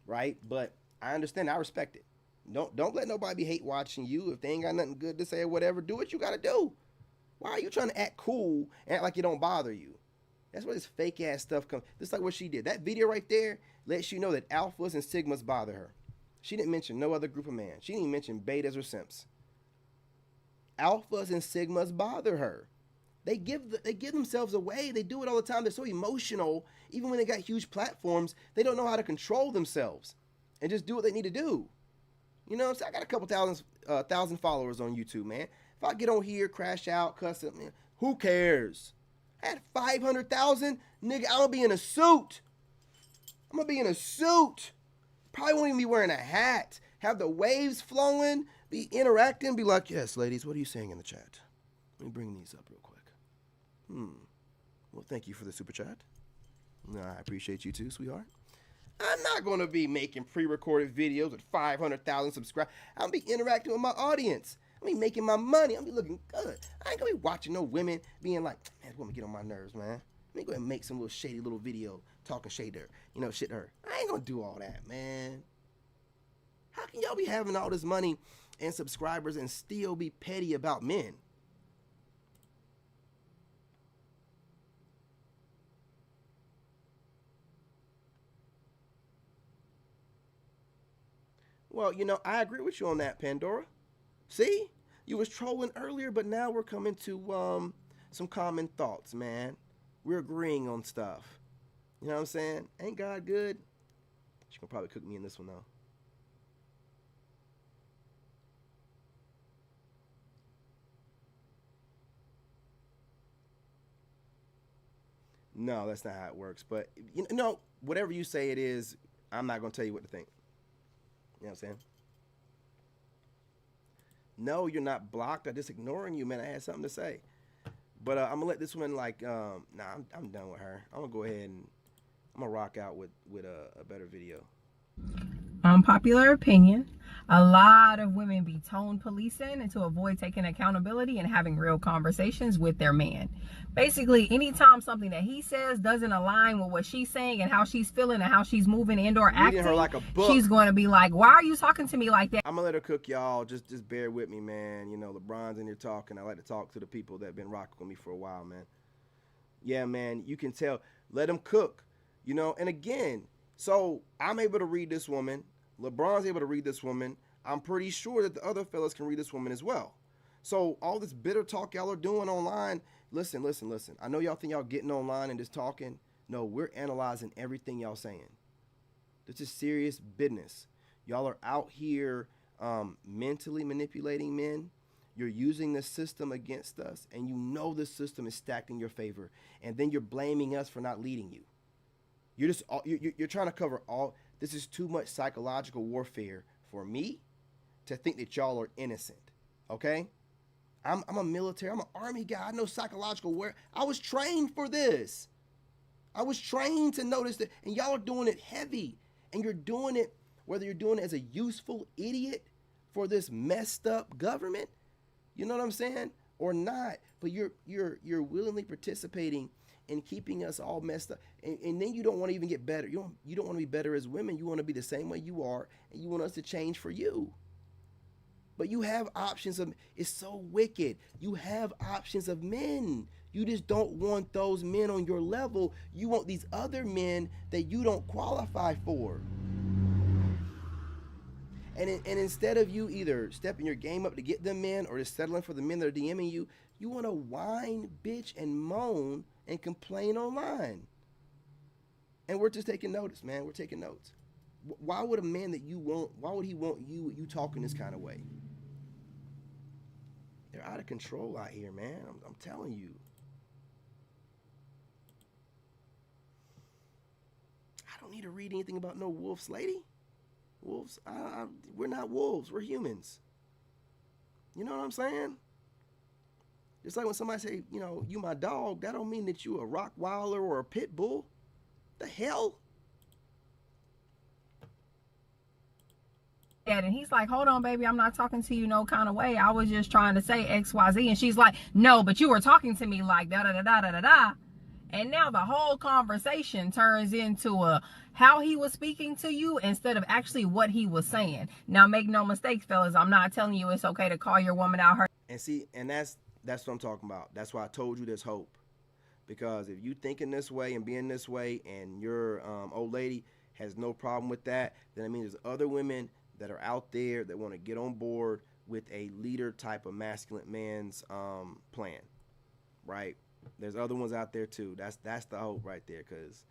Speaker 1: Right? But I understand. I respect it. Don't let nobody be hate watching you. If they ain't got nothing good to say or whatever, do what you got to do. Why are you trying to act cool and act like it don't bother you? That's where this fake ass stuff comes. Just like what she did. That video right there lets you know that alphas and sigmas bother her. She didn't mention no other group of men. She didn't even mention betas or simps. Alphas and sigmas bother her. They give themselves away. They do it all the time. They're so emotional. Even when they got huge platforms, they don't know how to control themselves and just do what they need to do. You know what I'm saying? I got a couple thousand followers on YouTube, man. If I get on here, crash out, cuss it, man, who cares? I had 500,000, nigga. I'm gonna be in a suit. I'm gonna be in a suit. Probably won't even be wearing a hat. Have the waves flowing. Be interacting. Be like, yes, ladies, what are you saying in the chat? Let me bring these up real quick. Well, thank you for the super chat. I appreciate you too, sweetheart. I'm not going to be making pre-recorded videos with 500,000 subscribers. I'll be interacting with my audience. I'll be making my money. I'll be looking good. I ain't going to be watching no women being like, man, this woman get on my nerves, man. Let me go ahead and make some little shady little video talking shade to her. You know, shit to her. I ain't going to do all that, man. How can y'all be having all this money and subscribers and still be petty about men? Well, you know, I agree with you on that, Pandora. See? You was trolling earlier, but now we're coming to some common thoughts, man. We're agreeing on stuff. You know what I'm saying? Ain't God good? She gonna probably cook me in this one, though. No, that's not how it works. But, you know, whatever you say it is, I'm not going to tell you what to think. You know what I'm saying? No, you're not blocked. I'm just ignoring you, man. I had something to say. But I'm going to let this one, like, I'm done with her. I'm going to go ahead and I'm going to rock out with a better video.
Speaker 18: Unpopular opinion. A lot of women be tone policing and to avoid taking accountability and having real conversations with their man. Basically, anytime something that he says doesn't align with what she's saying and how she's feeling and how she's moving and or acting,
Speaker 1: her like a book.
Speaker 18: She's going to be like, why are you talking to me like that?
Speaker 1: I'm going to let her cook, y'all. Just bear with me, man. You know, LeBron's in here talking. I like to talk to the people that have been rocking with me for a while, man. Yeah, man, you can tell. Let him cook, you know. And again, so I'm able to read this woman. LeBron's able to read this woman. I'm pretty sure that the other fellas can read this woman as well. So all this bitter talk y'all are doing online, listen. I know y'all think y'all getting online and just talking. No, we're analyzing everything y'all saying. This is serious business. Y'all are out here mentally manipulating men. You're using the system against us, and you know the system is stacked in your favor. And then you're blaming us for not leading you. You're trying to cover all. This is too much psychological warfare for me to think that y'all are innocent, okay? I'm a military, I'm an army guy. I know psychological warfare. I was trained for this. I was trained to notice that, and y'all are doing it heavy. And you're doing it, whether you're doing it as a useful idiot for this messed up government, you know what I'm saying, or not, but you're willingly participating in keeping us all messed up, and then you don't want to even get better. You don't want to be better as women. You want to be the same way you are, and you want us to change for you. But you have options of. It's so wicked. You have options of men. You just don't want those men on your level. You want these other men that you don't qualify for. And instead of you either stepping your game up to get them men or just settling for the men that are DMing you, you want to whine, bitch, and moan and complain online. And we're just taking notice, man. We're taking notes. Why would a man that you want, why would he want you talking this kind of way? They're out of control out here, man. I'm telling you. I don't need to read anything about no wolves, lady. Wolves, we're not wolves. We're humans. You know what I'm saying? Just like when somebody say, you know, you my dog, that don't mean that you a Rottweiler or a pit bull. The hell?
Speaker 18: And he's like, hold on, baby, I'm not talking to you no kind of way. I was just trying to say XYZ. And she's like, no, but you were talking to me like da-da-da-da-da-da-da. And now the whole conversation turns into how he was speaking to you instead of actually what he was saying. Now, make no mistakes, fellas. I'm not telling you it's okay to call your woman out her.
Speaker 1: And see, and that's what I'm talking about. That's why I told you there's hope. Because if you thinking this way and being this way and your old lady has no problem with that, then I mean there's other women that are out there that want to get on board with a leader type of masculine man's plan. right? There's other ones out there too. That's the hope right there, because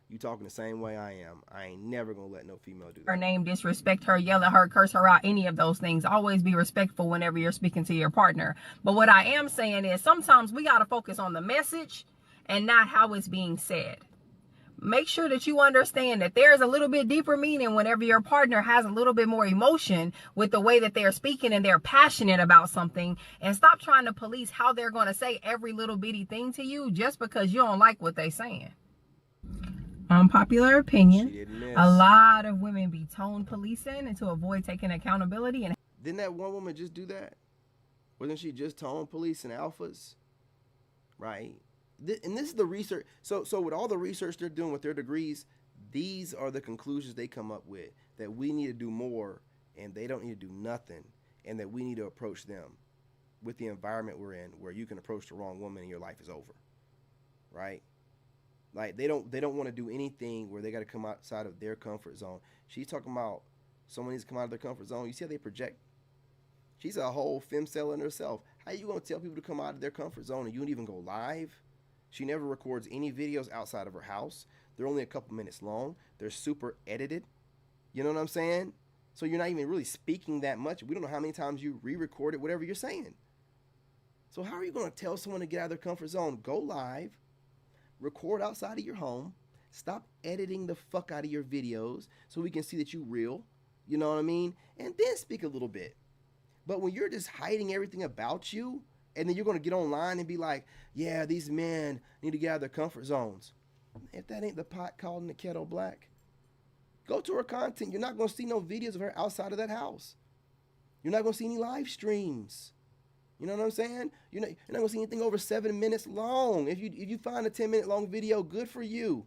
Speaker 1: you talking the same way I am. I ain't never gonna let no female do that.
Speaker 18: Her name, disrespect her, yell at her, curse her out, any of those things. Always be respectful whenever you're speaking to your partner. But what I am saying is sometimes we got to focus on the message and not how it's being said. Make sure that you understand that there's a little bit deeper meaning whenever your partner has a little bit more emotion with the way that they're speaking and they're passionate about something, and stop trying to police how they're going to say every little bitty thing to you just because you don't like what they're saying. Unpopular opinion, a lot of women be tone policing and to avoid taking accountability. And
Speaker 1: didn't that one woman just do that? Wasn't she just tone policing alphas? Right? And this is the research. So with all the research they're doing with their degrees, these are the conclusions they come up with, that we need to do more and they don't need to do nothing, and that we need to approach them with the environment we're in, where you can approach the wrong woman and your life is over. Right? Like they don't want to do anything where they got to come outside of their comfort zone. She's talking about someone needs to come out of their comfort zone. You see how they project? She's a whole femcel in herself. How you gonna tell people to come out of their comfort zone and you don't even go live? She never records any videos outside of her house. They're only a couple minutes long. They're super edited. You know what I'm saying? So you're not even really speaking that much. We don't know how many times you re-recorded whatever you're saying. So how are you gonna tell someone to get out of their comfort zone? Go live. Record outside of your home. Stop editing the fuck out of your videos so we can see that you real. You know what I mean? And then speak a little bit. But when you're just hiding everything about you, and then you're going to get online and be like, yeah, these men need to get out of their comfort zones. If that ain't the pot calling the kettle black, go to her content. You're not going to see no videos of her outside of that house. You're not going to see any live streams. You know what I'm saying? You're not going to see anything over 7 minutes long. If you find a 10-minute long video, good for you.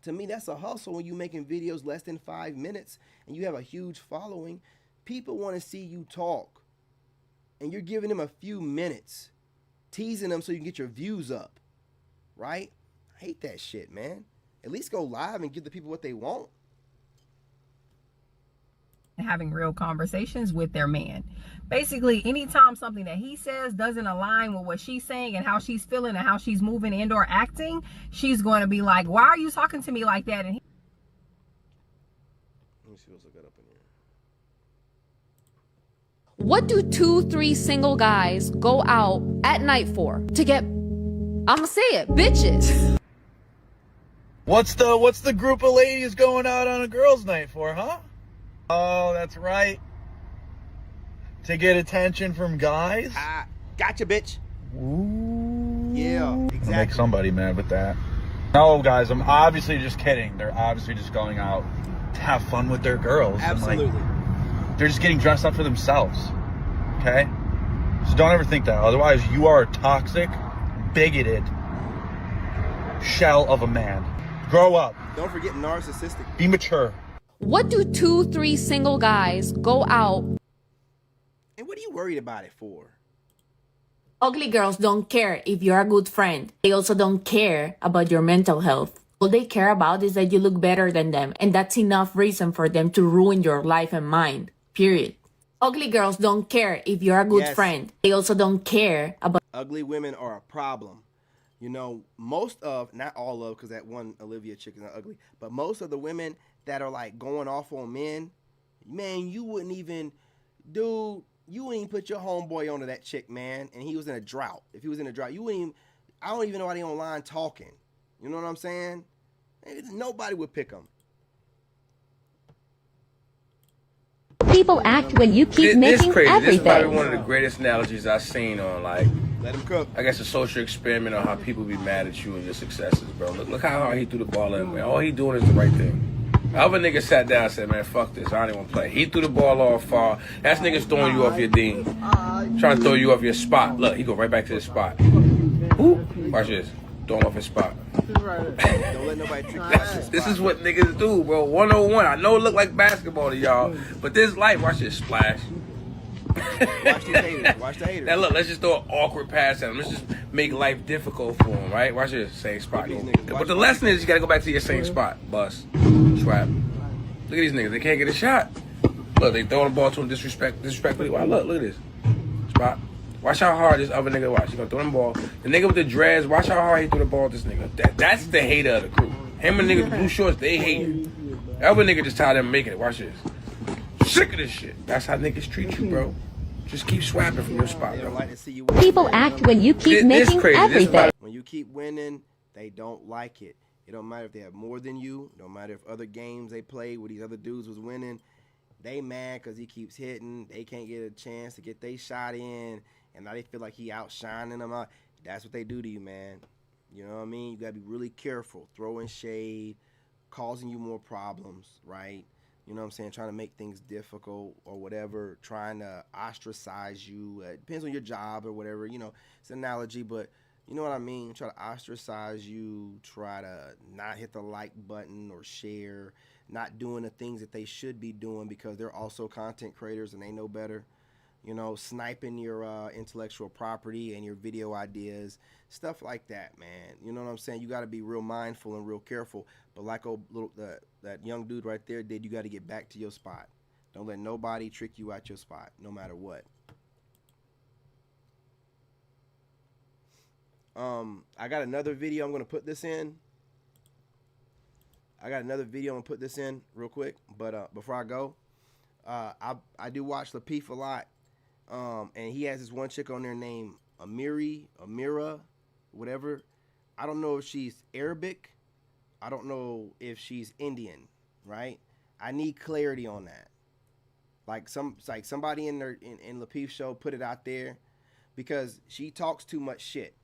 Speaker 1: To me, that's a hustle when you're making videos less than 5 minutes and you have a huge following. People want to see you talk. And you're giving them a few minutes, teasing them so you can get your views up. Right? I hate that shit, man. At least go live and give the people what they want.
Speaker 18: having real conversations with their man. Basically, anytime something that he says doesn't align with what she's saying and how she's feeling and how she's moving and or acting, she's going to be like, why are you talking to me like that? And
Speaker 1: let me see what's got up in here.
Speaker 7: What do 2-3 single guys go out at night for? To get, I'ma say it, bitches.
Speaker 10: What's the group of ladies going out on a girls' night for, huh? Oh, that's right. To get attention from guys?
Speaker 1: Ah, gotcha, bitch.
Speaker 10: Ooh.
Speaker 1: Yeah, exactly.
Speaker 10: I'll make somebody mad with that. No, guys, I'm obviously just kidding. They're obviously just going out to have fun with their girls.
Speaker 1: Absolutely.
Speaker 10: And, like, they're just getting dressed up for themselves. Okay? So don't ever think that. Otherwise, you are a toxic, bigoted shell of a man. Grow up.
Speaker 1: Don't forget narcissistic.
Speaker 10: Be mature.
Speaker 7: What do 2-3 single guys go out?
Speaker 1: And what are you worried about it for?
Speaker 19: Ugly girls don't care if you're a good friend. They also don't care about your mental health. All they care about is that you look better than them, and that's enough reason for them to ruin your life and mind. Period. Ugly girls don't care if you're a good friend. They also don't care about...
Speaker 1: Ugly women are a problem. You know, most of, not all of, because that one Olivia chick is not ugly, but most of the women that are like going off on men, man, you wouldn't even, dude, you wouldn't even put your homeboy onto that chick, man, and he was in a drought. If he was in a drought, you wouldn't even, I don't even know why they online talking. You know what I'm saying? Nobody would pick him.
Speaker 20: People act when you keep making
Speaker 21: crazy.
Speaker 20: everything.
Speaker 21: This is probably one of the greatest analogies I've seen on, like,
Speaker 1: let him cook.
Speaker 21: I guess a social experiment on how people be mad at you and your successes, bro. Look how hard he threw the ball in, man. All he doing is the right thing. The other nigga sat down and said, man, fuck this. I don't even want to play. He threw the ball off far. That's niggas throwing you off your team. Trying to throw you off your spot. Look, he go right back to his spot. Ooh. Watch this. Throw him off his spot.
Speaker 1: Don't let nobody trick you off your spot.
Speaker 21: This is what niggas do, bro. 101. I know it look like basketball to y'all, but this life, watch this splash.
Speaker 1: Watch these haters. Watch the haters.
Speaker 21: Now look, let's just throw an awkward pass at him. Let's just make life difficult for him, right? Watch this. Same spot. But the lesson is you gotta go back to your same spot. Bust. Trap. Look at these niggas. They can't get a shot. Look, they throwing the ball to him disrespectfully. Wow, look at this. Spot. Watch how hard this other nigga watch. He gonna throw them ball. The nigga with the dreads, watch how hard he threw the ball at this nigga. That's the hater of the crew. Him and niggas with blue shorts, they hate it. That other nigga just tired of them making it. Watch this. Sick of this shit. That's how niggas treat you, bro. Just keep swapping from your spot, bro.
Speaker 20: People act when you keep making everything.
Speaker 1: When you keep winning, they don't like it. It don't matter if they have more than you. It don't matter if other games they played where these other dudes was winning. They mad because he keeps hitting. They can't get a chance to get their shot in. And now they feel like he outshining them out. That's what they do to you, man. You know what I mean? You got to be really careful. Throwing shade, causing you more problems, right? You know what I'm saying? Trying to make things difficult or whatever. Trying to ostracize you. It depends on your job or whatever. You know, it's an analogy, but you know what I mean? Try to ostracize you. Try to not hit the like button or share. Not doing the things that they should be doing because they're also content creators and they know better. You know, sniping your intellectual property and your video ideas, stuff like that, man. You know what I'm saying? You got to be real mindful and real careful. But like that young dude right there did, you got to get back to your spot. Don't let nobody trick you out your spot, no matter what. I got another video I'm going to put this in. Real quick. But before I go, I do watch Lapeef a lot. And he has this one chick on there named Amira, whatever. I don't know if she's Arabic. I don't know if she's Indian, right? I need clarity on that. Like somebody in Lapeef's show put it out there because she talks too much shit.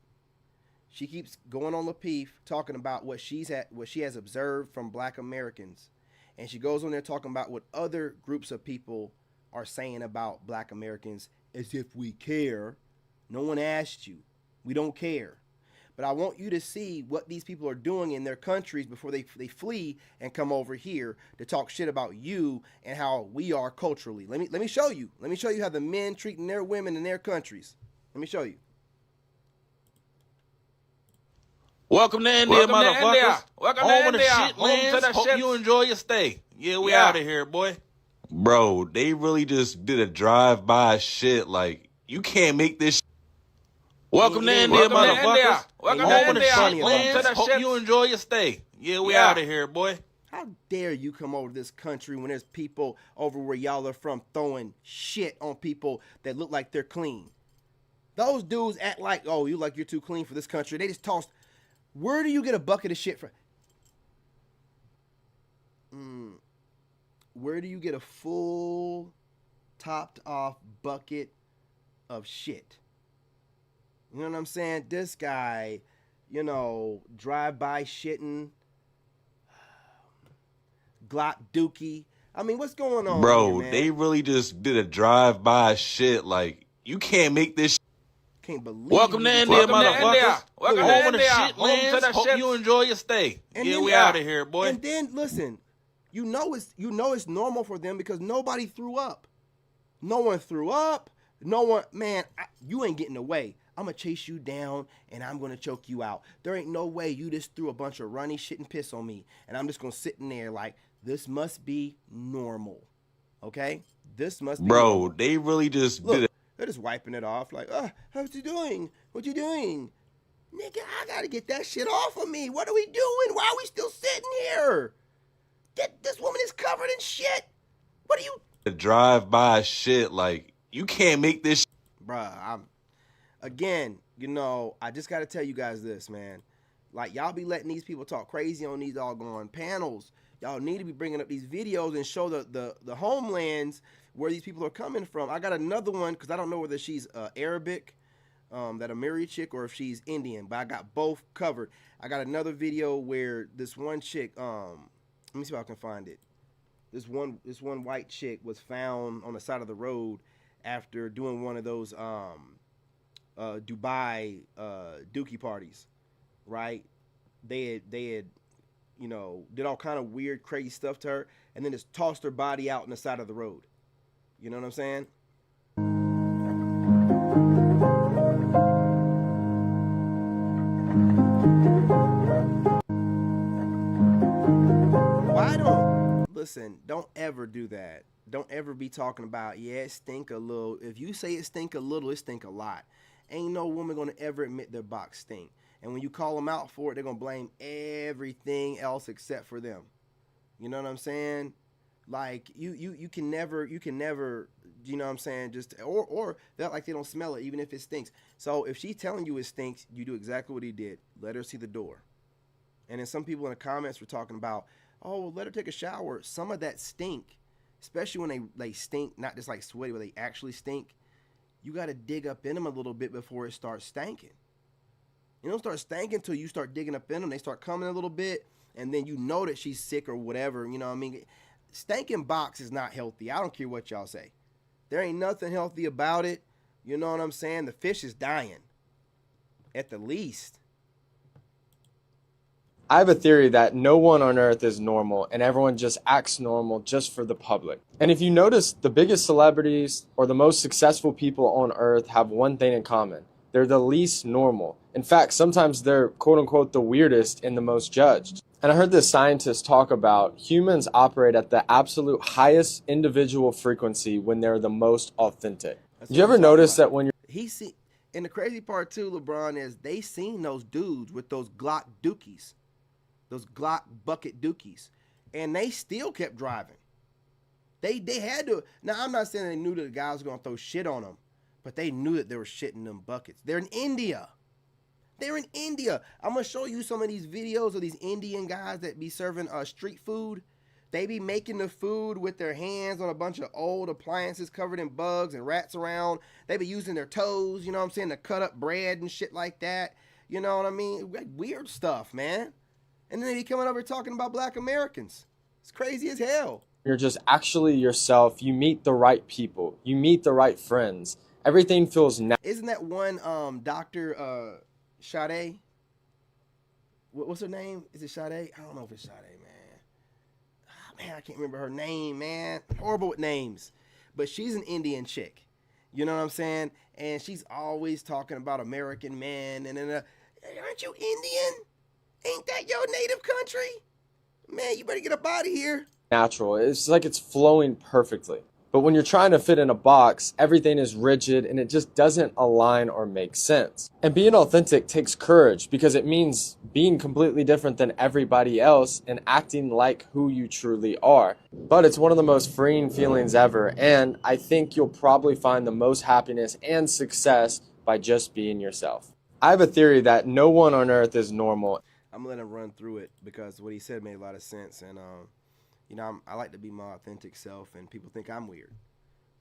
Speaker 1: She keeps going on Lapeef talking about what she has observed from Black Americans, and she goes on there talking about what other groups of people are saying about Black Americans as if we care. No one asked you. We don't care. But I want you to see what these people are doing in their countries before they flee and come over here to talk shit about you and how we are culturally. Let me show you. Let me show you how the men treating their women in their countries. Let me show you.
Speaker 4: Welcome to India, motherfuckers. Welcome to India. Home to the Hope you enjoy your stay. Yeah, we out of here, boy.
Speaker 22: Bro, they really just did a drive-by shit. Like, you can't make this.
Speaker 4: Welcome to India, motherfuckers. Welcome to India. Home to the Hope you enjoy your stay. Yeah, we out of here, boy.
Speaker 1: How dare you come over to this country when there's people over where y'all are from throwing shit on people that look like they're clean? Those dudes act like, oh, you like you're too clean for this country. They just tossed. Where do you get a bucket of shit from? Where do you get a full, topped-off bucket of shit? You know what I'm saying? This guy, you know, drive-by shitting, Glock Dookie. I mean, what's going on
Speaker 22: Bro,
Speaker 1: here, man?
Speaker 22: they really just did a drive-by shit. Like, you can't make this.
Speaker 1: Can't believe.
Speaker 4: Welcome to India, motherfuckers. Welcome to India. Home to the Hope you enjoy your stay. Yeah, we out of here, boy.
Speaker 1: And then listen, you know it's normal for them because nobody threw up. No one threw up. No one, man, you ain't getting away. I'm gonna chase you down and I'm gonna choke you out. There ain't no way you just threw a bunch of runny shit and piss on me and I'm just gonna sit in there like this must be normal. Okay? This must be normal.
Speaker 22: They really just did it.
Speaker 1: They're just wiping it off like, what you doing? What you doing? Nigga, I gotta get that shit off of me. What are we doing? Why are we still sitting here? This woman is covered in shit. What are you?
Speaker 22: The drive-by shit, like, you can't make this.
Speaker 1: Bruh, again, you know, I just gotta tell you guys this, man. Like, y'all be letting these people talk crazy on these doggone panels. Y'all need to be bringing up these videos and show the homelands where these people are coming from. I got another one because I don't know whether she's Arabic, that Amiri chick, or if she's Indian, but I got both covered. I got another video where this one chick, let me see if I can find it. This one white chick was found on the side of the road after doing one of those Dubai dookie parties, right? They had you know, did all kind of weird, crazy stuff to her, and then just tossed her body out on the side of the road. You know what I'm saying? Why don't, listen, don't ever do that. don't ever be talking about, yeah, it stink a little. If you say it stink a little, it stink a lot. Ain't no woman gonna ever admit their box stink. And when you call them out for it, they're gonna blame everything else except for them. You know what I'm saying? Like you can never, you know what I'm saying, just or they're like they don't smell it even if it stinks. So if she's telling you it stinks, you do exactly what he did. Let her see the door. And then some people in the comments were talking about, oh, let her take a shower. Some of that stink, especially when they stink, not just like sweaty, but they actually stink. You got to dig up in them a little bit before it starts stanking. You don't start stanking until you start digging up in them. They start coming a little bit, and then you know that she's sick or whatever. You know what I mean? Stanking box is not healthy. I don't care what y'all say. There ain't nothing healthy about it. You know what I'm saying? The fish is dying, at the least.
Speaker 2: I have a theory that no one on earth is normal and everyone just acts normal just for the public. And if you notice, the biggest celebrities or the most successful people on earth have one thing in common. They're the least normal. In fact, sometimes they're quote unquote the weirdest and the most judged. And I heard this scientist talk about humans operate at the absolute highest individual frequency when they're the most authentic. Do you ever notice that when you're
Speaker 1: And the crazy part too, LeBron, is they seen those dudes with those Glock dookies. Those Glock bucket dookies, and they still kept driving. They had to. Now, I'm not saying they knew that the guys were going to throw shit on them, but they knew that they were shit in them buckets. They're in India. They're in India. I'm going to show you some of these videos of these Indian guys that be serving street food. They be making the food with their hands on a bunch of old appliances covered in bugs and rats around. They be using their toes, you know what I'm saying, to cut up bread and shit like that. You know what I mean? Weird stuff, man. And then they be coming over talking about black Americans. It's crazy as hell.
Speaker 2: You're just actually yourself, you meet the right people, you meet the right friends. Everything feels
Speaker 1: Isn't that one Dr. Sade? What's her name? Is it Sade? I don't know if it's Sade, man. Oh, man, I can't remember her name, man. Horrible with names. But she's an Indian chick. You know what I'm saying? And she's always talking about American men. And then, aren't you Indian? Ain't that your native country? Man, you better get up out of here.
Speaker 2: natural. It's like it's flowing perfectly. But when you're trying to fit in a box, everything is rigid and it just doesn't align or make sense. And being authentic takes courage because it means being completely different than everybody else and acting like who you truly are. But it's one of the most freeing feelings ever, and I think you'll probably find the most happiness and success by just being yourself. I have a theory that no one on earth is normal.
Speaker 1: I'm gonna let him run through it because what he said made a lot of sense, and I like to be my authentic self, and people think I'm weird,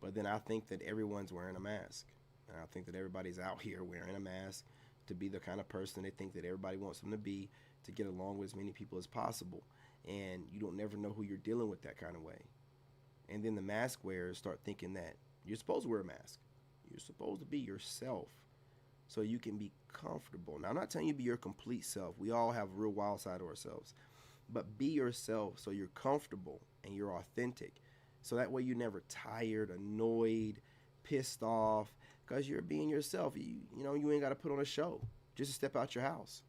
Speaker 1: but then I think that everyone's wearing a mask, and I think that everybody's out here wearing a mask to be the kind of person they think that everybody wants them to be, to get along with as many people as possible, and you don't never know who you're dealing with that kind of way. And then the mask wearers start thinking that you're supposed to wear a mask. You're supposed to be yourself so you can be comfortable. Now, I'm not telling you to be your complete self. We all have a real wild side of ourselves. But be yourself so you're comfortable and you're authentic. So that way you're never tired, annoyed, pissed off, because you're being yourself. You ain't got to put on a show just to step out your house.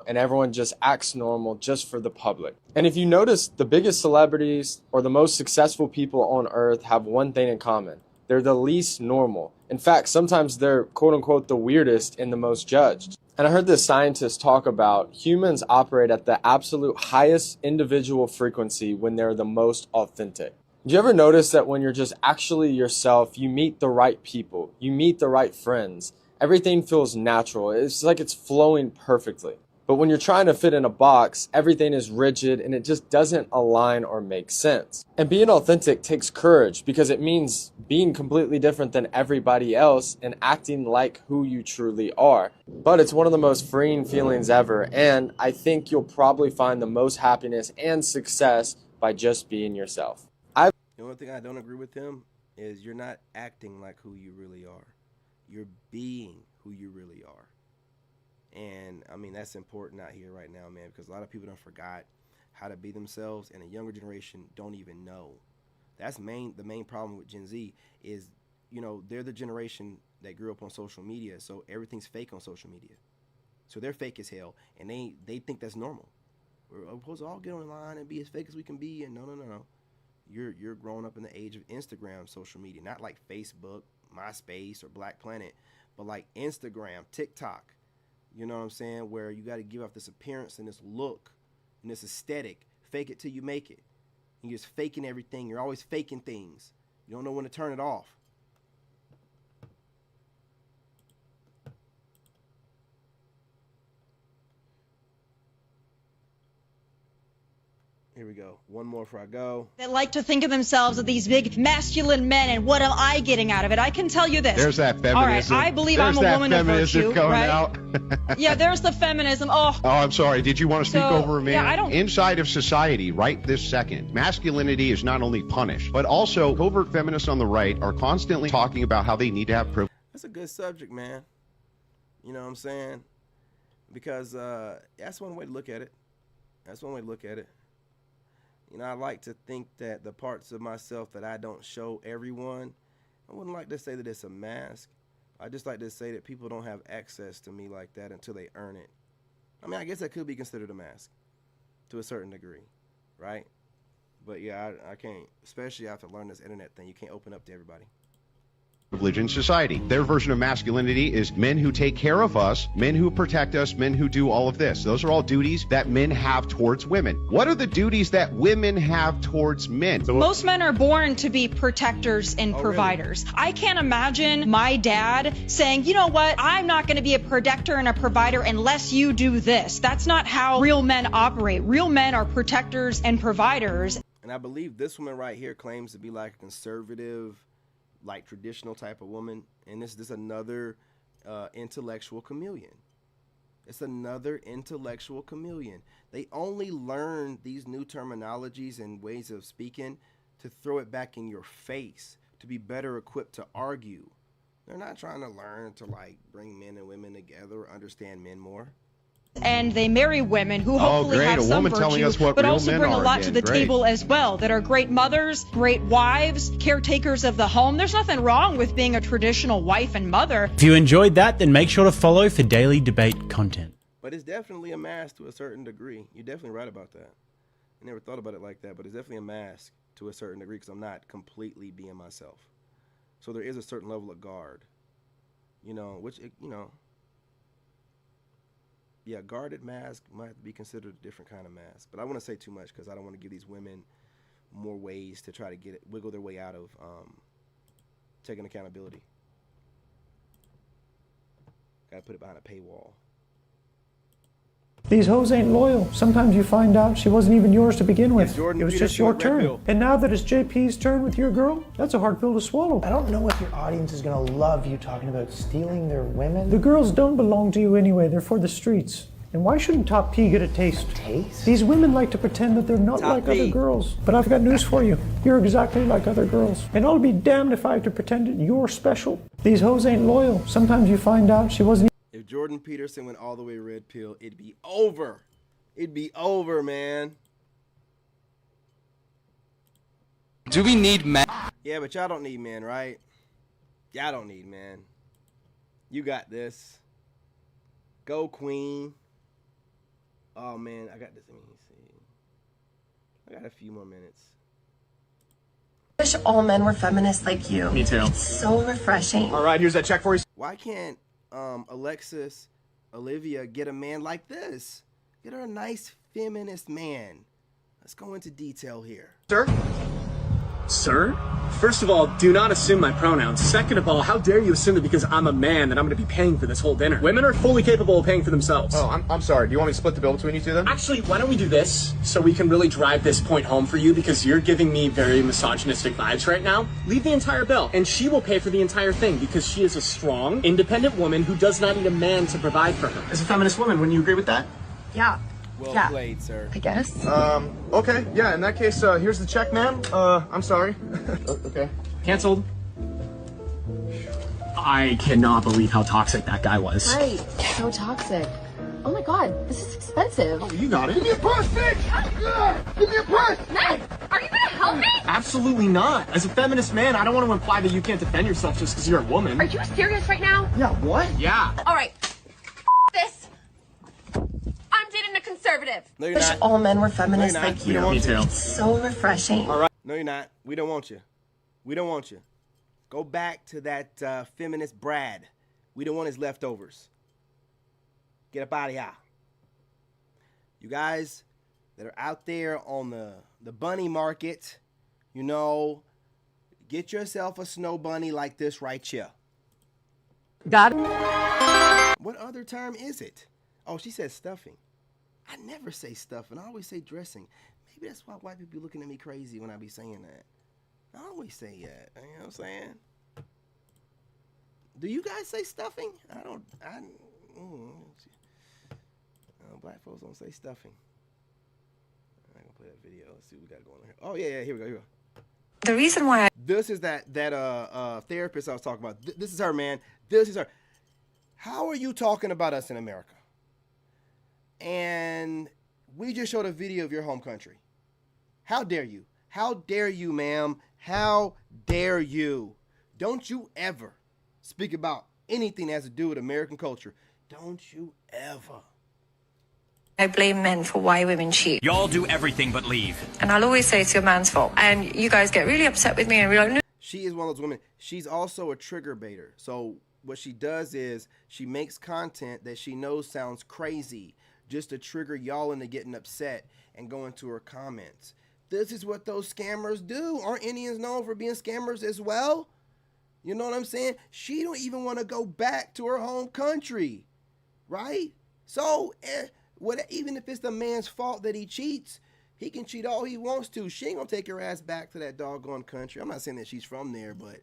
Speaker 2: And everyone just acts normal just for the public. And if you notice, the biggest celebrities or the most successful people on earth have one thing in common. They're the least normal. In fact, sometimes they're quote unquote the weirdest and the most judged. And I heard this scientist talk about humans operate at the absolute highest individual frequency when they're the most authentic. Do you ever notice that when you're just actually yourself, you meet the right people, you meet the right friends, everything feels natural. It's like it's flowing perfectly. But when you're trying to fit in a box, everything is rigid and it just doesn't align or make sense. And being authentic takes courage because it means being completely different than everybody else and acting like who you truly are. But it's one of the most freeing feelings ever, and I think you'll probably find the most happiness and success by just being yourself.
Speaker 1: The only thing I don't agree with him is you're not acting like who you really are. You're being who you really are. And that's important out here right now, man, because a lot of people don't forgot how to be themselves, and the younger generation don't even know. That's the main problem with Gen Z is, they're the generation that grew up on social media, so everything's fake on social media. So they're fake as hell, and they think that's normal. we're supposed to all get online and be as fake as we can be. And no. You're growing up in the age of Instagram, social media, not like Facebook, MySpace, or Black Planet, but like Instagram, TikTok. You know what I'm saying? Where you got to give off this appearance and this look and this aesthetic. Fake it till you make it. And you're just faking everything. You're always faking things. You don't know when to turn it off. Here we go. One more before I go.
Speaker 3: They like to think of themselves as these big masculine men, and what am I getting out of it? I can tell you this.
Speaker 8: There's that feminism.
Speaker 3: All right, I believe I'm a woman of virtue,
Speaker 8: right?
Speaker 3: Out. Yeah, there's the feminism. Oh,
Speaker 8: I'm sorry. Did you want to speak over me?
Speaker 3: Yeah, I don't.
Speaker 8: Inside of society, right this second, masculinity is not only punished, but also covert feminists on the right are constantly talking about how they need to have privilege.
Speaker 1: That's a good subject, man. You know what I'm saying? Because that's one way to look at it. That's one way to look at it. You know, I like to think that the parts of myself that I don't show everyone, I wouldn't like to say that it's a mask. I just like to say that people don't have access to me like that until they earn it. I mean, I guess that could be considered a mask to a certain degree, right? But yeah, I can't, especially after learning this internet thing, you can't open up to everybody.
Speaker 8: Privilege in society. Their version of masculinity is men who take care of us, men who protect us, men who do all of this. Those are all duties that men have towards women. What are the duties that women have towards men?
Speaker 3: Most men are born to be protectors and providers. Really? I can't imagine my dad saying, you know what, I'm not going to be a protector and a provider unless you do this. That's not how real men operate. Real men are protectors and providers.
Speaker 1: And I believe this woman right here claims to be like a conservative, like traditional type of woman, and this is another intellectual chameleon. It's another intellectual chameleon. They only learn these new terminologies and ways of speaking to throw it back in your face, to be better equipped to argue. They're not trying to learn to like bring men and women together or understand men more.
Speaker 3: And they marry women who hopefully have some virtue, but also bring a lot to the table as well, that are great mothers, great wives, caretakers of the home. There's nothing wrong with being a traditional wife and mother.
Speaker 23: If you enjoyed that, then make sure to follow for daily debate content.
Speaker 1: But it's definitely a mask to a certain degree. You're definitely right about that. I never thought about it like that, but it's definitely a mask to a certain degree because I'm not completely being myself. So there is a certain level of guard, you know, which, you know, yeah, guarded mask might be considered a different kind of mask. But I want to say too much because I don't want to give these women more ways to try to get it, wiggle their way out of taking accountability. Got to put it behind a paywall.
Speaker 24: These hoes ain't loyal. Sometimes you find out she wasn't even yours to begin with. It was just your turn. And now that it's JP's turn with your girl, that's a hard pill to swallow.
Speaker 25: I don't know if your audience is gonna love you talking about stealing their women.
Speaker 24: The girls don't belong to you anyway. They're for the streets. And why shouldn't Top P get a taste? These women like to pretend that they're not like other girls. But I've got news for you. You're exactly like other girls. And I'll be damned if I have to pretend that you're special. These hoes ain't loyal. Sometimes you find out she wasn't.
Speaker 1: If Jordan Peterson went all the way red pill, it'd be over. It'd be over, man.
Speaker 2: Do we need men?
Speaker 1: Yeah, but y'all don't need men, right? Y'all don't need men. You got this. Go, queen. Oh, man, I got this. Let me see. I got a few more minutes.
Speaker 26: I wish all men were feminists like you.
Speaker 2: Me too.
Speaker 26: It's so refreshing.
Speaker 2: All right, here's that check for you.
Speaker 1: Why can't Alexis, Olivia get a man like this? Get her a nice feminist man. Let's go into detail here.
Speaker 27: Sir? Sir? First of all, do not assume my pronouns. Second of all, how dare you assume that because I'm a man that I'm going to be paying for this whole dinner? Women are fully capable of paying for themselves.
Speaker 8: Oh, I'm sorry. Do you want me to split the bill between you two then?
Speaker 27: Actually, why don't we do this so we can really drive this point home for you, because you're giving me very misogynistic vibes right now. Leave the entire bill and she will pay for the entire thing because she is a strong, independent woman who does not need a man to provide for her. As a feminist woman, wouldn't you agree with that?
Speaker 26: Yeah.
Speaker 1: Well played, sir.
Speaker 26: I guess.
Speaker 27: Okay. Yeah, in that case, here's the check, ma'am. I'm sorry. Okay. Canceled. I cannot believe how toxic that guy was.
Speaker 28: Right. So toxic. Oh my god, this is expensive.
Speaker 27: Oh, you got it.
Speaker 28: Give me a purse, bitch! Give me a purse! Ned, are you gonna help me?
Speaker 27: Absolutely not. As a feminist man, I don't want to imply that you can't defend yourself just because you're a woman.
Speaker 28: Are you serious right now?
Speaker 27: Yeah, what? Yeah.
Speaker 28: Alright. This. I'm dating a conservative. conservative.
Speaker 1: No, you're
Speaker 26: Wish
Speaker 1: not.
Speaker 26: all men were
Speaker 1: No,
Speaker 26: feminists
Speaker 1: you're not.
Speaker 26: like
Speaker 1: We
Speaker 26: you.
Speaker 1: don't want you.
Speaker 26: It's so refreshing.
Speaker 1: All right. No, you're not. We don't want you. We don't want you. Go back to that feminist Brad. We don't want his leftovers. Get up out of here. You guys that are out there on the bunny market, you know, get yourself a snow bunny like this right here.
Speaker 5: Got it.
Speaker 1: What other term is it? Oh, she says stuffing. I never say stuffing. I always say dressing. Maybe that's why white people be looking at me crazy when I be saying that. I always say that. You know what I'm saying? Do you guys say stuffing? Black folks don't say stuffing. I'm gonna play that video. Let's see what we got going on here. Oh yeah, here we go.
Speaker 26: The reason why
Speaker 1: This is that therapist I was talking about. This is her, man. This is her. How are you talking about us in America? And we just showed a video of your home country. How dare you? How dare you, ma'am? How dare you? Don't you ever speak about anything that has to do with American culture. Don't you ever.
Speaker 26: I blame men for why women cheat.
Speaker 6: Y'all do everything but leave.
Speaker 26: And I'll always say it's your man's fault. And you guys get really upset with me and realize,
Speaker 1: She is one of those women. She's also a trigger baiter. So what she does is she makes content that she knows sounds crazy just to trigger y'all into getting upset and going to her comments. This is what those scammers do. Aren't Indians known for being scammers as well? You know what I'm saying? She don't even want to go back to her home country, right? So even if it's the man's fault that he cheats, he can cheat all he wants to. She ain't gonna take her ass back to that doggone country. I'm not saying that she's from there, but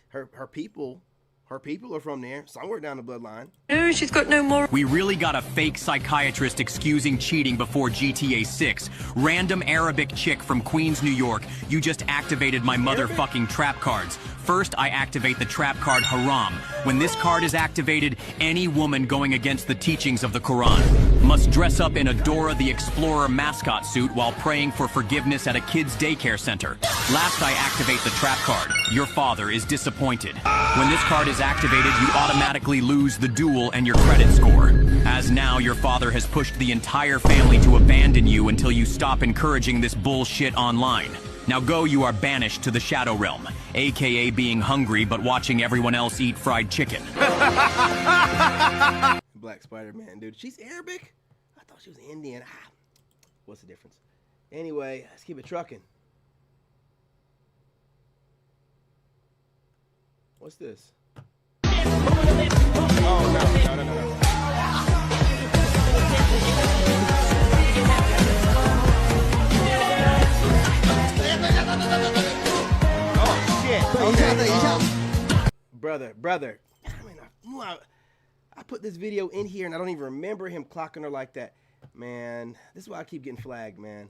Speaker 1: her people are from there, somewhere down the bloodline.
Speaker 26: no, she's got no moral.
Speaker 6: We really got a fake psychiatrist excusing cheating before GTA 6. Random Arabic chick from Queens, New York. You just activated my motherfucking trap cards. First, I activate the trap card haram. When this card is activated, any woman going against the teachings of the Quran must dress up in a Dora the Explorer mascot suit while praying for forgiveness at a kid's daycare center. Last, I activate the trap card. Your father is disappointed. When this card is activated, you automatically lose the duel and your credit score. As now, your father has pushed the entire family to abandon you until you stop encouraging this bullshit online. Now go, you are banished to the Shadow Realm, aka being hungry but watching everyone else eat fried chicken.
Speaker 1: Black Spider-Man, dude. She's Arabic? I thought she was Indian. What's the difference? Anyway, let's keep it trucking. What's this? Oh, no. Oh, shit. Brother. I put this video in here and I don't even remember him clocking her like that. Man, this is why I keep getting flagged, man.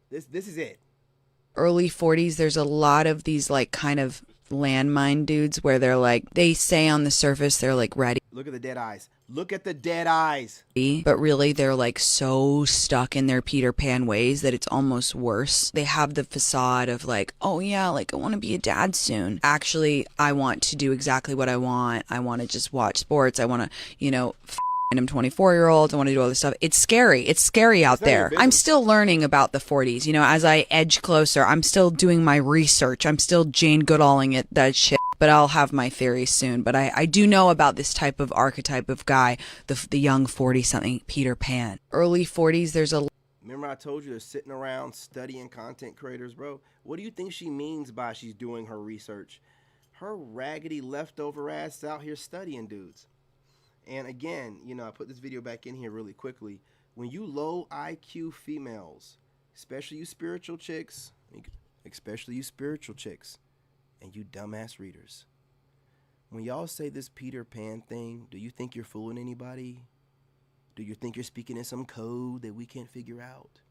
Speaker 1: This is it.
Speaker 9: Early 40s, there's a lot of these like kind of landmine dudes where they're like, they say on the surface they're like ready.
Speaker 1: Look at the dead eyes. Look at the dead eyes.
Speaker 9: But really they're like so stuck in their Peter Pan ways that it's almost worse. They have the facade of like, oh yeah, like I want to be a dad soon. Actually, I want to do exactly what I want. I want to just watch sports. I want to, random 24-year-olds. I want to do all this stuff. It's scary. It's scary out there. I'm still learning about the 40s. As I edge closer, I'm still doing my research. I'm still Jane Goodalling it, that shit. But I'll have my theories soon. But I do know about this type of archetype of guy, the young 40-something Peter Pan. Early 40s, there's a...
Speaker 1: Remember I told you they're sitting around studying content creators, bro? What do you think she means by she's doing her research? Her raggedy leftover ass out here studying dudes. And again, I put this video back in here really quickly. When you low IQ females, especially you spiritual chicks, and you dumbass readers, when y'all say this Peter Pan thing, do you think you're fooling anybody? Do you think you're speaking in some code that we can't figure out?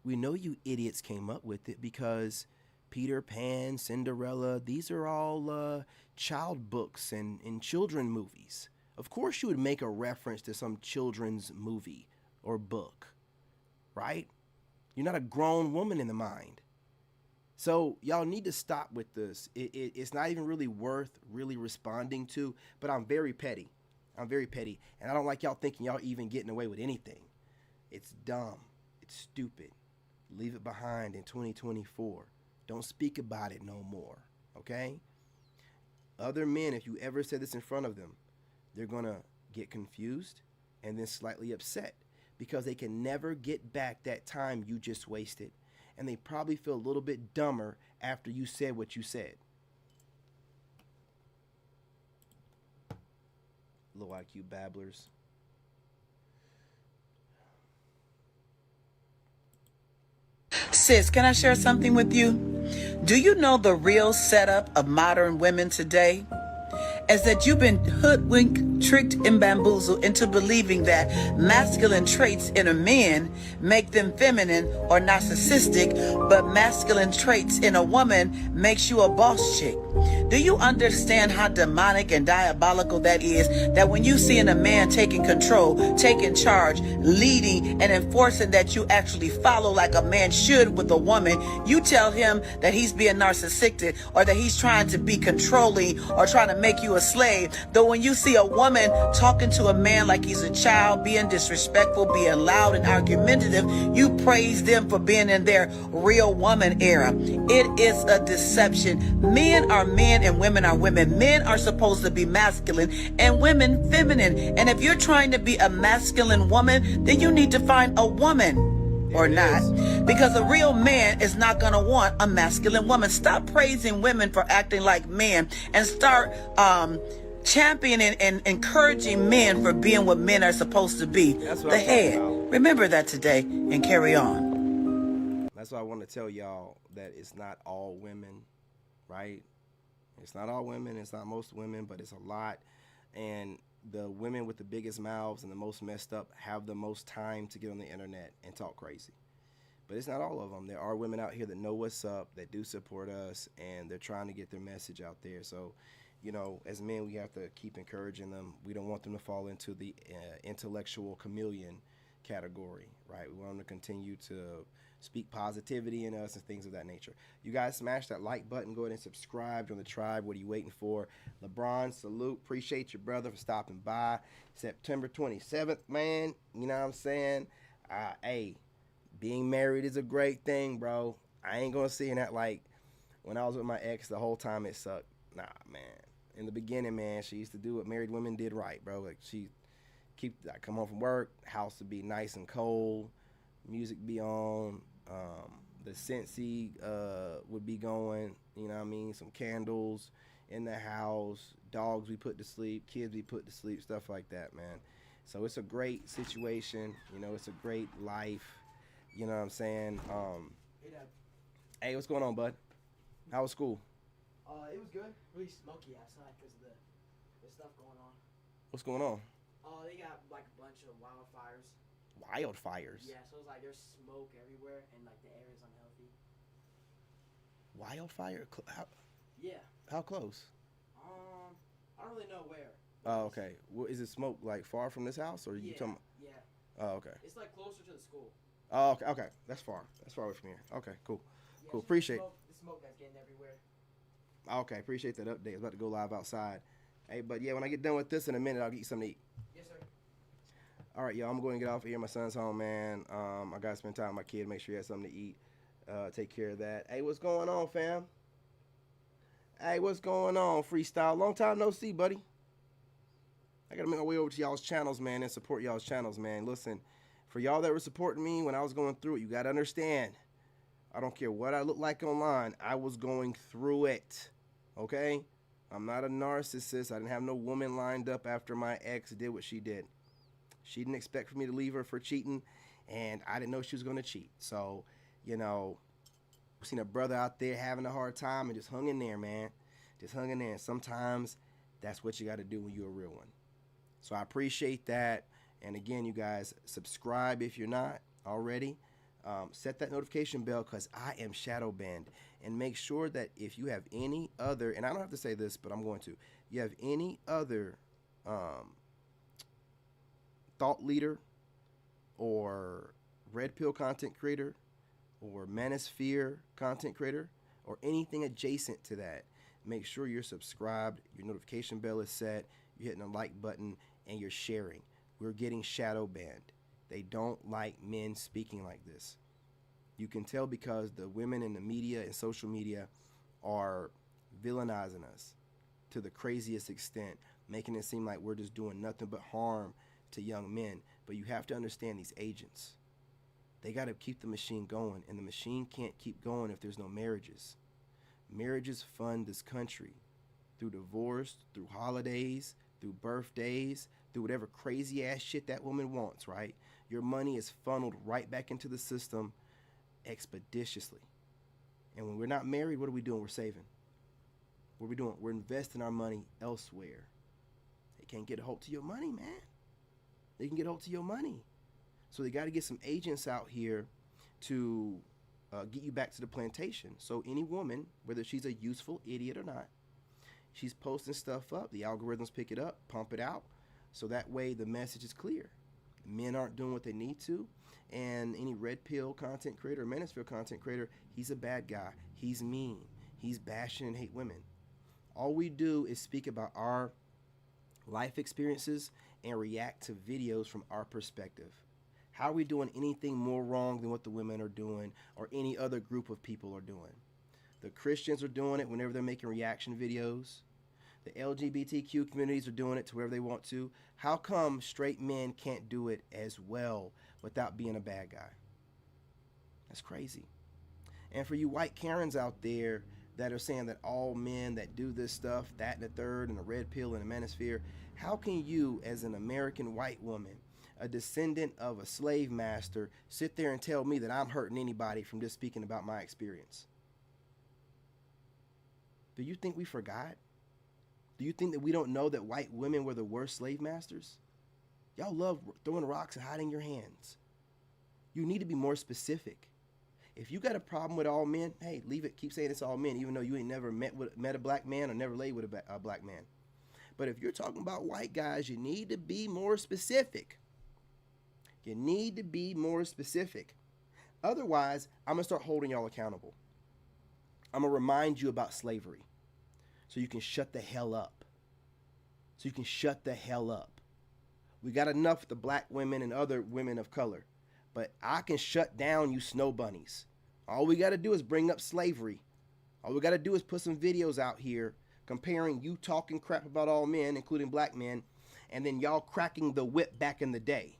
Speaker 1: We know you idiots came up with it because Peter Pan, Cinderella, these are all child books and children movies. Of course you would make a reference to some children's movie or book, right? You're not a grown woman in the mind. So y'all need to stop with this. It's not even really worth really responding to, but I'm very petty. And I don't like y'all thinking y'all even getting away with anything. It's dumb. It's stupid. Leave it behind in 2024. Don't speak about it no more, okay? Other men, if you ever say this in front of them, they're going to get confused and then slightly upset because they can never get back that time you just wasted. And they probably feel a little bit dumber after you said what you said. Low IQ babblers.
Speaker 11: Sis, can I share something with you? Do you know the real setup of modern women today? Is that you've been hoodwinked, tricked, and bamboozled into believing that masculine traits in a man make them feminine or narcissistic, but masculine traits in a woman makes you a boss chick. Do you understand how demonic and diabolical that is? That when you see in a man taking control, taking charge, leading, and enforcing that you actually follow like a man should with a woman, you tell him that he's being narcissistic or that he's trying to be controlling or trying to make you a slave. Though when you see a woman talking to a man like he's a child, being disrespectful, being loud and argumentative, you praise them for being in their real woman era. It is a deception. Men are men and women are women. Men are supposed to be masculine and women feminine. And if you're trying to be a masculine woman, then you need to find a woman or not, because a real man is not going to want a masculine woman. Stop praising women for acting like men and start championing and encouraging men for being what men are supposed to be. The head. Remember that today and carry on.
Speaker 1: That's why I want to tell y'all that it's not all women, right? It's not all women, it's not most women, but it's a lot. And the women with the biggest mouths and the most messed up have the most time to get on the internet and talk crazy. But it's not all of them. There are women out here that know what's up, that do support us, and they're trying to get their message out there. So, you know, as men, we have to keep encouraging them. We don't want them to fall into the intellectual chameleon category, right? We want them to continue to speak positivity in us and things of that nature. You guys smash that like button. Go ahead and subscribe. Join the tribe. What are you waiting for? LeBron, salute. Appreciate your brother for stopping by. September 27th, man. You know what I'm saying? Hey, being married is a great thing, bro. I ain't going to sit in that like when I was with my ex the whole time it sucked. Nah, man. In the beginning, man, she used to do what married women did right, bro. Like I come home from work, house would be nice and cold, music be on, the Scentsy would be going, you know what I mean, some candles in the house, dogs we put to sleep, kids we put to sleep, stuff like that, man. So it's a great situation, you know, it's a great life, you know what I'm saying. Hey, what's going on, bud? How was school?
Speaker 12: It was good. Really smoky outside because of the stuff going on.
Speaker 1: What's going on?
Speaker 12: They got like a bunch of wildfires.
Speaker 1: Wildfires?
Speaker 12: Yeah, so it's like there's smoke everywhere and like the air is unhealthy.
Speaker 1: Wildfire?
Speaker 12: Yeah.
Speaker 1: How close?
Speaker 12: I don't really know where.
Speaker 1: Oh, okay. Well, is it smoke like far from this house, or you talking?
Speaker 12: Yeah.
Speaker 1: Oh, okay.
Speaker 12: It's like closer to the school.
Speaker 1: Oh, okay. Okay, that's far. That's far away from here. Okay, cool.
Speaker 12: Yeah,
Speaker 1: Cool.
Speaker 12: so
Speaker 1: Appreciate.
Speaker 12: the smoke that's getting everywhere.
Speaker 1: Okay, appreciate that update. I was about to go live outside. Hey, but yeah, when I get done with this in a minute, I'll get you something to eat.
Speaker 12: Yes, sir.
Speaker 1: All right, y'all, I'm going to get off of here. My son's home, man. I got to spend time with my kid, make sure he has something to eat. Take care of that. Hey, what's going on, fam? Hey, what's going on, Freestyle? Long time no see, buddy. I got to make my way over to y'all's channels, man, and support y'all's channels, man. Listen, for y'all that were supporting me when I was going through it, you got to understand, I don't care what I look like online, I was going through it, okay? I'm not a narcissist. I didn't have no woman lined up after my ex did what she did. She didn't expect for me to leave her for cheating, and I didn't know she was going to cheat. So, you know, I've seen a brother out there having a hard time and just hung in there, man. Just hung in there. And sometimes that's what you got to do when you're a real one. So I appreciate that. And again, you guys, subscribe if you're not already. Set that notification bell because I am shadow banned. And make sure that if you have any other, and I don't have to say this, but I'm going to, you have any other thought leader or red pill content creator or manosphere content creator or anything adjacent to that, make sure you're subscribed, your notification bell is set, you're hitting the like button, and you're sharing. We're getting shadow banned. They don't like men speaking like this. You can tell because the women in the media and social media are villainizing us to the craziest extent, making it seem like we're just doing nothing but harm to young men. But you have to understand these agents. They got to keep the machine going, and the machine can't keep going if there's no marriages. Marriages fund this country through divorce, through holidays, through birthdays, through whatever crazy ass shit that woman wants, right? Your money is funneled right back into the system expeditiously. And when we're not married, what are we doing? We're saving. What are we doing? We're investing our money elsewhere. They can't get a hold to your money, man. They can get a hold to your money. So they got to get some agents out here to get you back to the plantation. So any woman, whether she's a useful idiot or not, she's posting stuff up. The algorithms pick it up, pump it out. So that way the message is clear. Men aren't doing what they need to. And any red pill content creator or manosphere content creator, he's a bad guy. He's mean. He's bashing and hate women. All we do is speak about our life experiences and react to videos from our perspective. How are we doing anything more wrong than what the women are doing or any other group of people are doing? The Christians are doing it whenever they're making reaction videos. The LGBTQ communities are doing it to wherever they want to. How come straight men can't do it as well without being a bad guy? That's crazy. And for you white Karens out there that are saying that all men that do this stuff, that and the third and the red pill and the manosphere, how can you as an American white woman, a descendant of a slave master, sit there and tell me that I'm hurting anybody from just speaking about my experience? Do you think we forgot? Do you think that we don't know that white women were the worst slave masters? Y'all love throwing rocks and hiding your hands. You need to be more specific. If you got a problem with all men, hey, leave it. Keep saying it's all men, even though you ain't never met a black man or never laid with a black man. But if you're talking about white guys, you need to be more specific. You need to be more specific. Otherwise, I'm going to start holding y'all accountable. I'm going to remind you about slavery so you can shut the hell up. So you can shut the hell up. We got enough with the black women and other women of color. But I can shut down you snow bunnies. All we got to do is bring up slavery. All we got to do is put some videos out here comparing you talking crap about all men, including black men, and then y'all cracking the whip back in the day.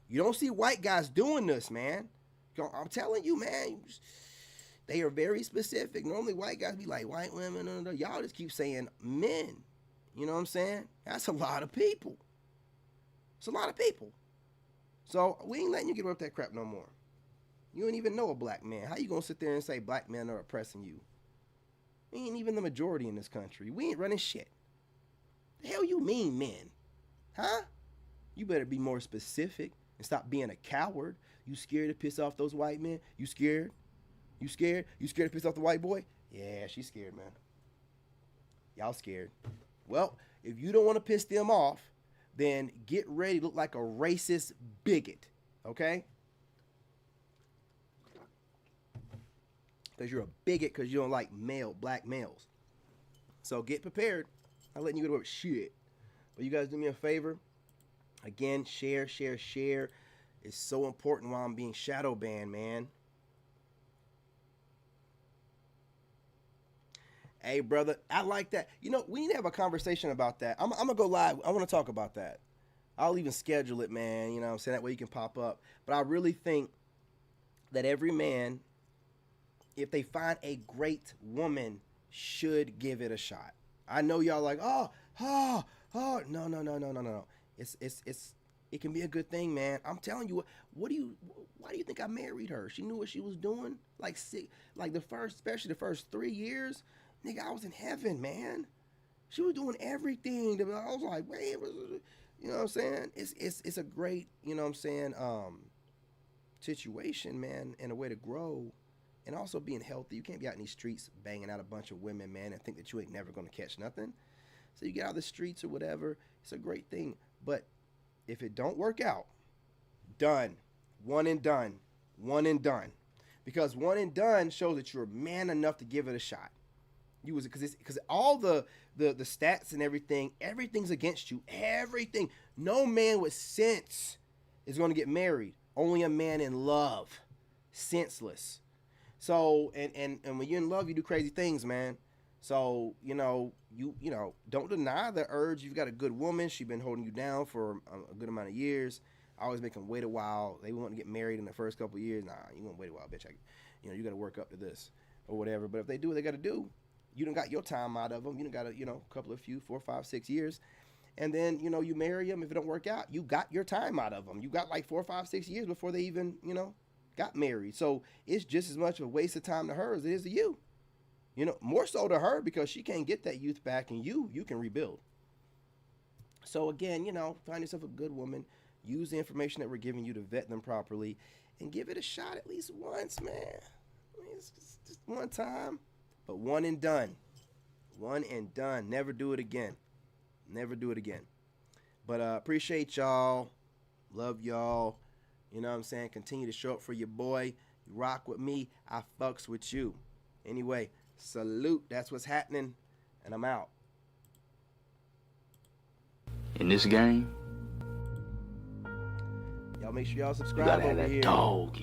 Speaker 1: You don't see white guys doing this, man. I'm telling you, man. They are very specific. Normally white guys be like, white women, y'all just keep saying men. You know what I'm saying? That's a lot of people. It's a lot of people. So we ain't letting you get away with that crap no more. You ain't even know a black man. How you gonna sit there and say black men are oppressing you? We ain't even the majority in this country. We ain't running shit. The hell you mean men? Huh? You better be more specific and stop being a coward. You scared to piss off those white men? You scared? You scared? You scared to piss off the white boy? Yeah, she's scared, man. Y'all scared. Well, if you don't want to piss them off, then get ready to look like a racist bigot, okay? Because you're a bigot because you don't like black males. So get prepared. I'm letting you go to work. Shit. But you guys do me a favor. Again, share. It's so important while I'm being shadow banned, man. Hey, brother, I like that. You know, we need to have a conversation about that. I'm going to go live. I want to talk about that. I'll even schedule it, man. You know what I'm saying? That way you can pop up. But I really think that every man, if they find a great woman, should give it a shot. I know y'all like, no. It can be a good thing, man. I'm telling you, why do you think I married her? She knew what she was doing. Especially the first 3 years. Nigga, I was in heaven, man. She was doing everything. I was like, wait, you know what I'm saying? It's a great, you know what I'm saying, situation, man, and a way to grow. And also being healthy. You can't be out in these streets banging out a bunch of women, man, and think that you ain't never going to catch nothing. So you get out of the streets or whatever. It's a great thing. But if it don't work out, done. One and done. Because one and done shows that you're man enough to give it a shot. Because all the stats and everything's against you. Everything. No man with sense is going to get married. Only a man in love. Senseless. So, and when you're in love, you do crazy things, man. So, you know, don't deny the urge. You've got a good woman. She's been holding you down for a good amount of years. I always make them wait a while. They want to get married in the first couple of years. Nah, you want to wait a while, bitch. You got to work up to this or whatever. But if they do what they got to do, you done got your time out of them. You done got a couple of 4, 5, 6 years. And then, you marry them. If it don't work out, you got your time out of them. You got like 4, 5, 6 years before they even, got married. So it's just as much of a waste of time to her as it is to you. More so to her because she can't get that youth back, and you can rebuild. So again, find yourself a good woman. Use the information that we're giving you to vet them properly, and give it a shot at least once, man. I mean, it's just one time, but one and done. One and done. Never do it again. Never do it again. But appreciate y'all. Love y'all. You know what I'm saying? Continue to show up for your boy. You rock with me. I fucks with you. Anyway, salute. That's what's happening. And I'm out.
Speaker 7: In this game,
Speaker 1: Y'all make sure y'all
Speaker 7: you
Speaker 1: subscribe
Speaker 7: gotta have
Speaker 1: over
Speaker 7: that
Speaker 1: here.
Speaker 7: dog.